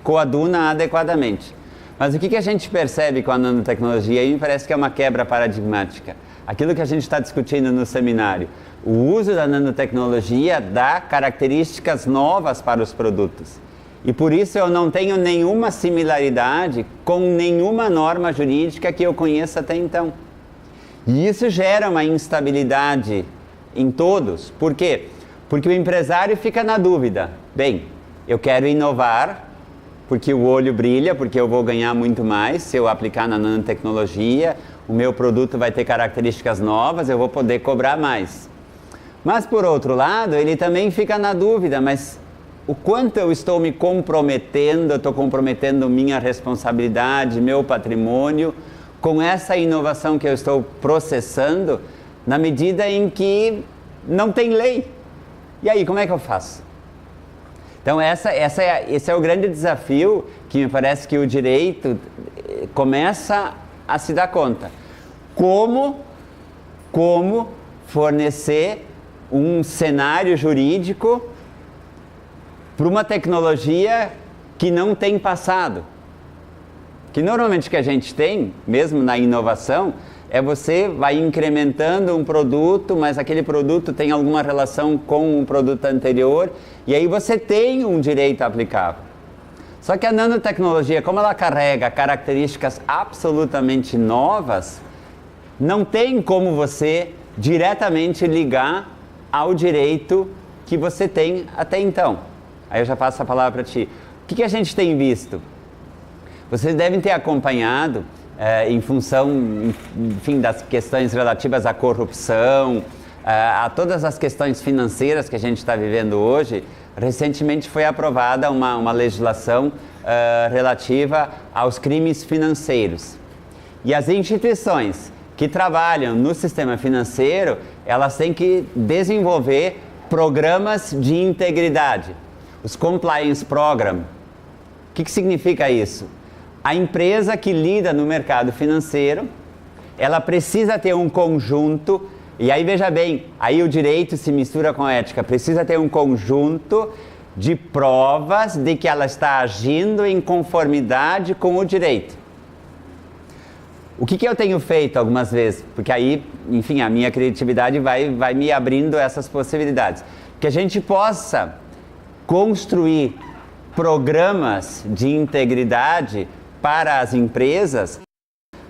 coaduna adequadamente. Mas o que a gente percebe com a nanotecnologia? Aí me parece que é uma quebra paradigmática. Aquilo que a gente está discutindo no seminário, o uso da nanotecnologia dá características novas para os produtos. E por isso eu não tenho nenhuma similaridade com nenhuma norma jurídica que eu conheça até então. E isso gera uma instabilidade em todos. Por quê? Porque o empresário fica na dúvida. Bem, eu quero inovar, porque o olho brilha, porque eu vou ganhar muito mais se eu aplicar na nanotecnologia, o meu produto vai ter características novas, eu vou poder cobrar mais. Mas, por outro lado, ele também fica na dúvida, mas o quanto eu estou me comprometendo, eu estou comprometendo minha responsabilidade, meu patrimônio, com essa inovação que eu estou processando, na medida em que não tem lei. E aí, como é que eu faço? Então, esse é o grande desafio que me parece que o direito começa a se dar conta. Como fornecer um cenário jurídico para uma tecnologia que não tem passado. Que normalmente o que a gente tem, mesmo na inovação, é você vai incrementando um produto, mas aquele produto tem alguma relação com um produto anterior, e aí você tem um direito aplicável. Só que a nanotecnologia, como ela carrega características absolutamente novas, não tem como você diretamente ligar ao direito que você tem até então. Aí eu já passo a palavra para ti. O que a gente tem visto? Vocês devem ter acompanhado, em função, enfim, das questões relativas à corrupção, a todas as questões financeiras que a gente está vivendo hoje. Recentemente foi aprovada uma legislação relativa aos crimes financeiros. E as instituições que trabalham no sistema financeiro, elas têm que desenvolver programas de integridade. Os Compliance Program. O que significa isso? A empresa que lida no mercado financeiro, ela precisa ter um conjunto, e aí veja bem, aí o direito se mistura com a ética, precisa ter um conjunto de provas de que ela está agindo em conformidade com o direito. O que eu tenho feito algumas vezes? Porque aí, enfim, a minha criatividade vai me abrindo essas possibilidades. Que a gente possa construir programas de integridade para as empresas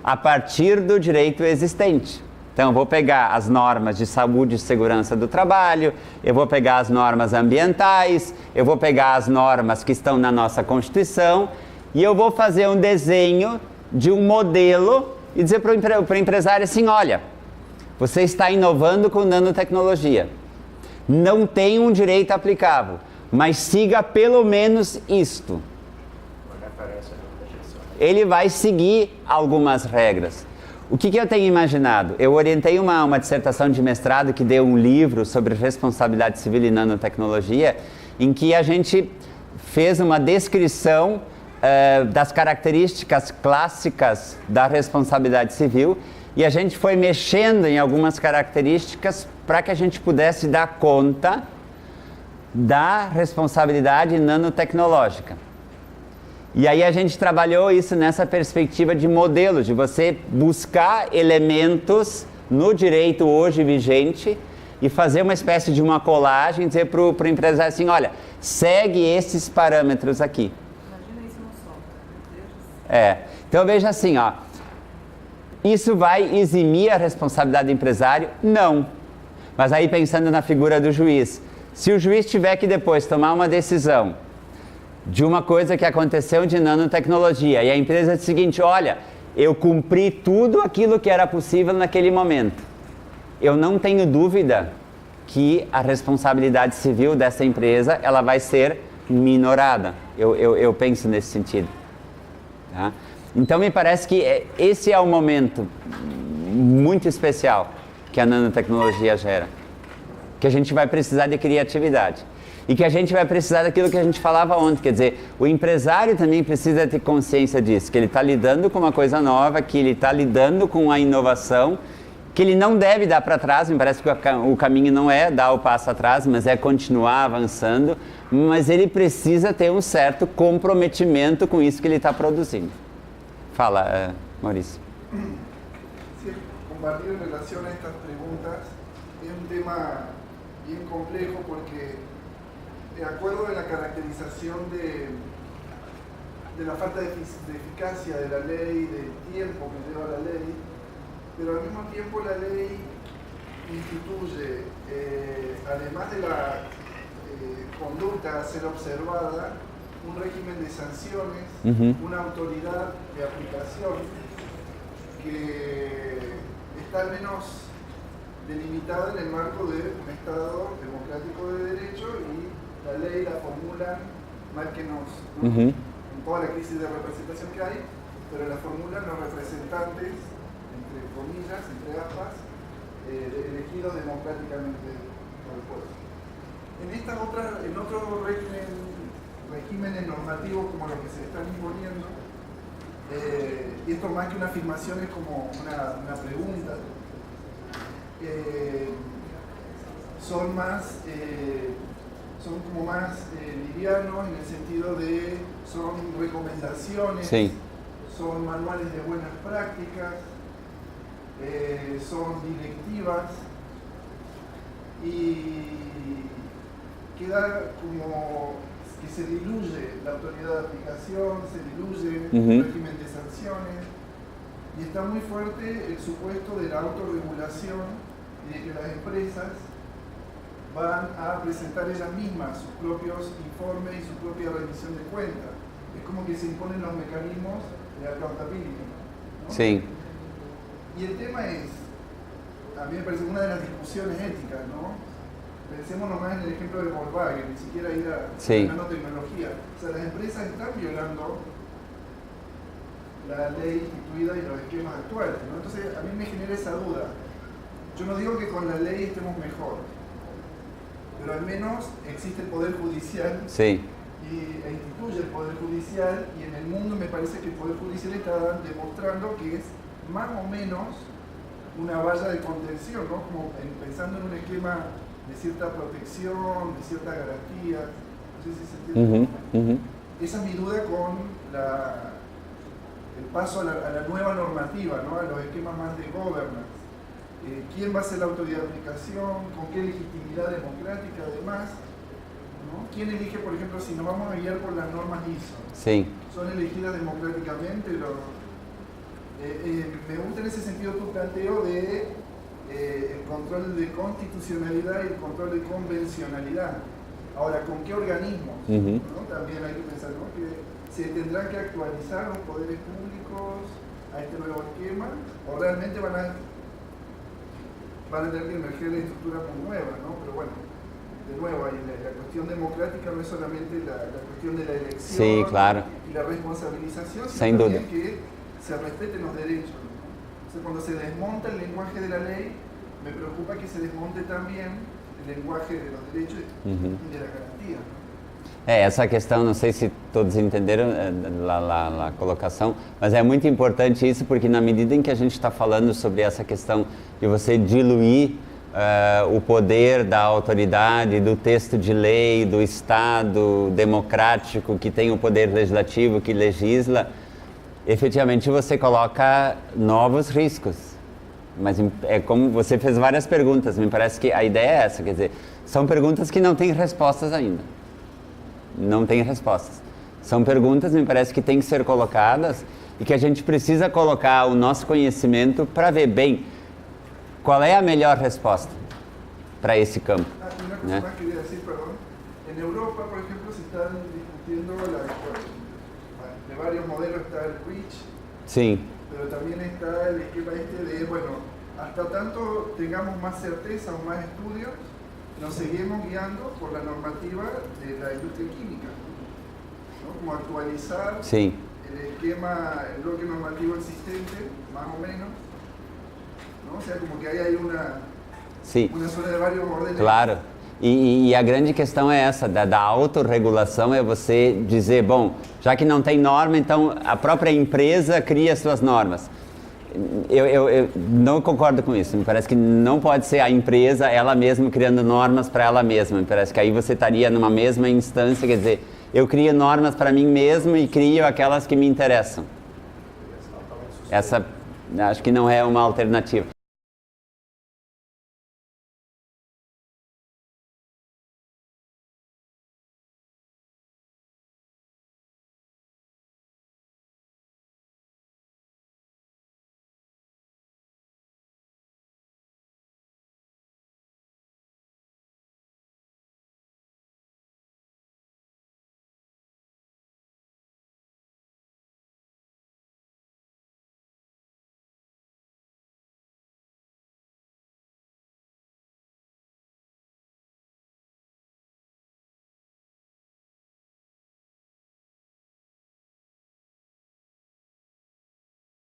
a partir do direito existente. Então, eu vou pegar as normas de saúde e segurança do trabalho, eu vou pegar as normas ambientais, eu vou pegar as normas que estão na nossa Constituição e eu vou fazer um desenho de um modelo e dizer para o empresário assim, olha, você está inovando com nanotecnologia, não tem um direito aplicável, mas siga pelo menos isto. Ele vai seguir algumas regras. O que eu tenho imaginado? Eu orientei uma dissertação de mestrado que deu um livro sobre responsabilidade civil e nanotecnologia, em que a gente fez uma descrição das características clássicas da responsabilidade civil e a gente foi mexendo em algumas características para que a gente pudesse dar conta da responsabilidade nanotecnológica. E aí a gente trabalhou isso nessa perspectiva de modelo, de você buscar elementos no direito hoje vigente e fazer uma espécie de uma colagem, dizer para o empresário assim, olha, segue esses parâmetros aqui. Imagina isso no software. Então veja assim, ó, isso vai eximir a responsabilidade do empresário? Não. Mas aí pensando na figura do juiz, se o juiz tiver que depois tomar uma decisão de uma coisa que aconteceu de nanotecnologia e a empresa diz o seguinte, olha, eu cumpri tudo aquilo que era possível naquele momento. Eu não tenho dúvida que a responsabilidade civil dessa empresa ela vai ser minorada. Eu penso nesse sentido. Tá? Então me parece que esse é um momento muito especial que a nanotecnologia gera. Que a gente vai precisar de criatividade. E que a gente vai precisar daquilo que a gente falava ontem, quer dizer, o empresário também precisa ter consciência disso, que ele está lidando com uma coisa nova, que ele está lidando com a inovação, que ele não deve dar para trás, me parece que o caminho não é dar o passo atrás, mas é continuar avançando, mas ele precisa ter um certo comprometimento com isso que ele está produzindo. Fala, Maurício. Sí, compartir en relación a estas preguntas es un tema bien complejo porque de acuerdo en la caracterización de la falta de eficacia de la ley, del tiempo que lleva la ley, pero al mismo tiempo la ley instituye, además de la conducta a ser observada, un régimen de sanciones, una autoridad de aplicación que está al menos delimitada en el marco de un Estado democrático de derecho, y la ley la formulan mal que nos, ¿no? En toda la crisis de representación que hay, pero la formulan los representantes, entre comillas, entre aspas, elegidos democráticamente por el pueblo. En otros regímenes normativos como los que se están imponiendo, y esto más que una afirmación es como una pregunta, son como más livianos en el sentido de son recomendaciones, son manuales de buenas prácticas, son directivas, y queda como que se diluye la autoridad de aplicación, se diluye el régimen de sanciones, y está muy fuerte el supuesto de la autorregulación y de que las empresas van a presentar ellas mismas sus propios informes y su propia rendición de cuentas. Es como que se imponen los mecanismos de accountability, ¿no? Sí. Y el tema es, a mí me parece una de las discusiones éticas, ¿no? Pensemos nomás en el ejemplo de Volkswagen, ni siquiera ir a la nanotecnología. O sea, las empresas están violando la ley instituida y los esquemas actuales, ¿no? Entonces, a mí me genera esa duda. Yo no digo que con la ley estemos mejor, pero al menos existe el Poder Judicial e instituye el Poder Judicial, y en el mundo me parece que el Poder Judicial está demostrando que es más o menos una valla de contención, ¿no? Como pensando en un esquema de cierta protección, de cierta garantía. No sé si se entiende. Esa es mi duda con el paso a la nueva normativa, ¿no? A los esquemas más de governance. ¿Quién va a ser la autoridad de aplicación? ¿Con qué legitimidad democrática además? ¿No? ¿Quién elige, por ejemplo, si nos vamos a guiar por las normas ISO? ¿Son elegidas democráticamente? Me gusta en ese sentido tu planteo de el control de constitucionalidad y el control de convencionalidad. Ahora, ¿con qué organismos? ¿No? También hay que pensar, ¿no? Que se tendrán que actualizar los poderes públicos a este nuevo esquema, o realmente van a tener que emerger la estructura muy nueva, ¿no? Pero bueno, de nuevo, ahí la cuestión democrática no es solamente la cuestión de la elección y la responsabilización, sino también que se respeten los derechos, ¿no? Entonces, cuando se desmonta el lenguaje de la ley, me preocupa que se desmonte también el lenguaje de los derechos y de la garantía, ¿no? Essa questão, não sei se todos entenderam a colocação, mas é muito importante isso, porque na medida em que a gente está falando sobre essa questão de você diluir o poder da autoridade, do texto de lei, do Estado democrático que tem o poder legislativo, que legisla, efetivamente você coloca novos riscos. Mas é como você fez várias perguntas, me parece que a ideia é essa, quer dizer, são perguntas que não têm respostas ainda. Não tem respostas. São perguntas, me parece, que têm que ser colocadas e que a gente precisa colocar o nosso conhecimento para ver bem qual é a melhor resposta para esse campo. Una cosa más quería decir, perdón. En Europa, por ejemplo, se están discutiendo de varios modelos. Está el REACH, pero también está el esquema de, bueno, hasta tanto tengamos más certeza o más estudios, nos seguimos guiando por la normativa de la industria química, ¿no? Como actualizar el esquema, el bloque normativo existente, más o menos, ¿no? O sea, como que ahí hay uma zona de vários modelos. Claro. E a grande questão é essa, da autorregulação, é você dizer, bom, já que não tem norma, então a própria empresa cria suas normas. Eu não concordo com isso. Me parece que não pode ser a empresa ela mesma criando normas para ela mesma. Me parece que aí você estaria numa mesma instância, quer dizer, eu crio normas para mim mesmo e crio aquelas que me interessam. Essa acho que não é uma alternativa.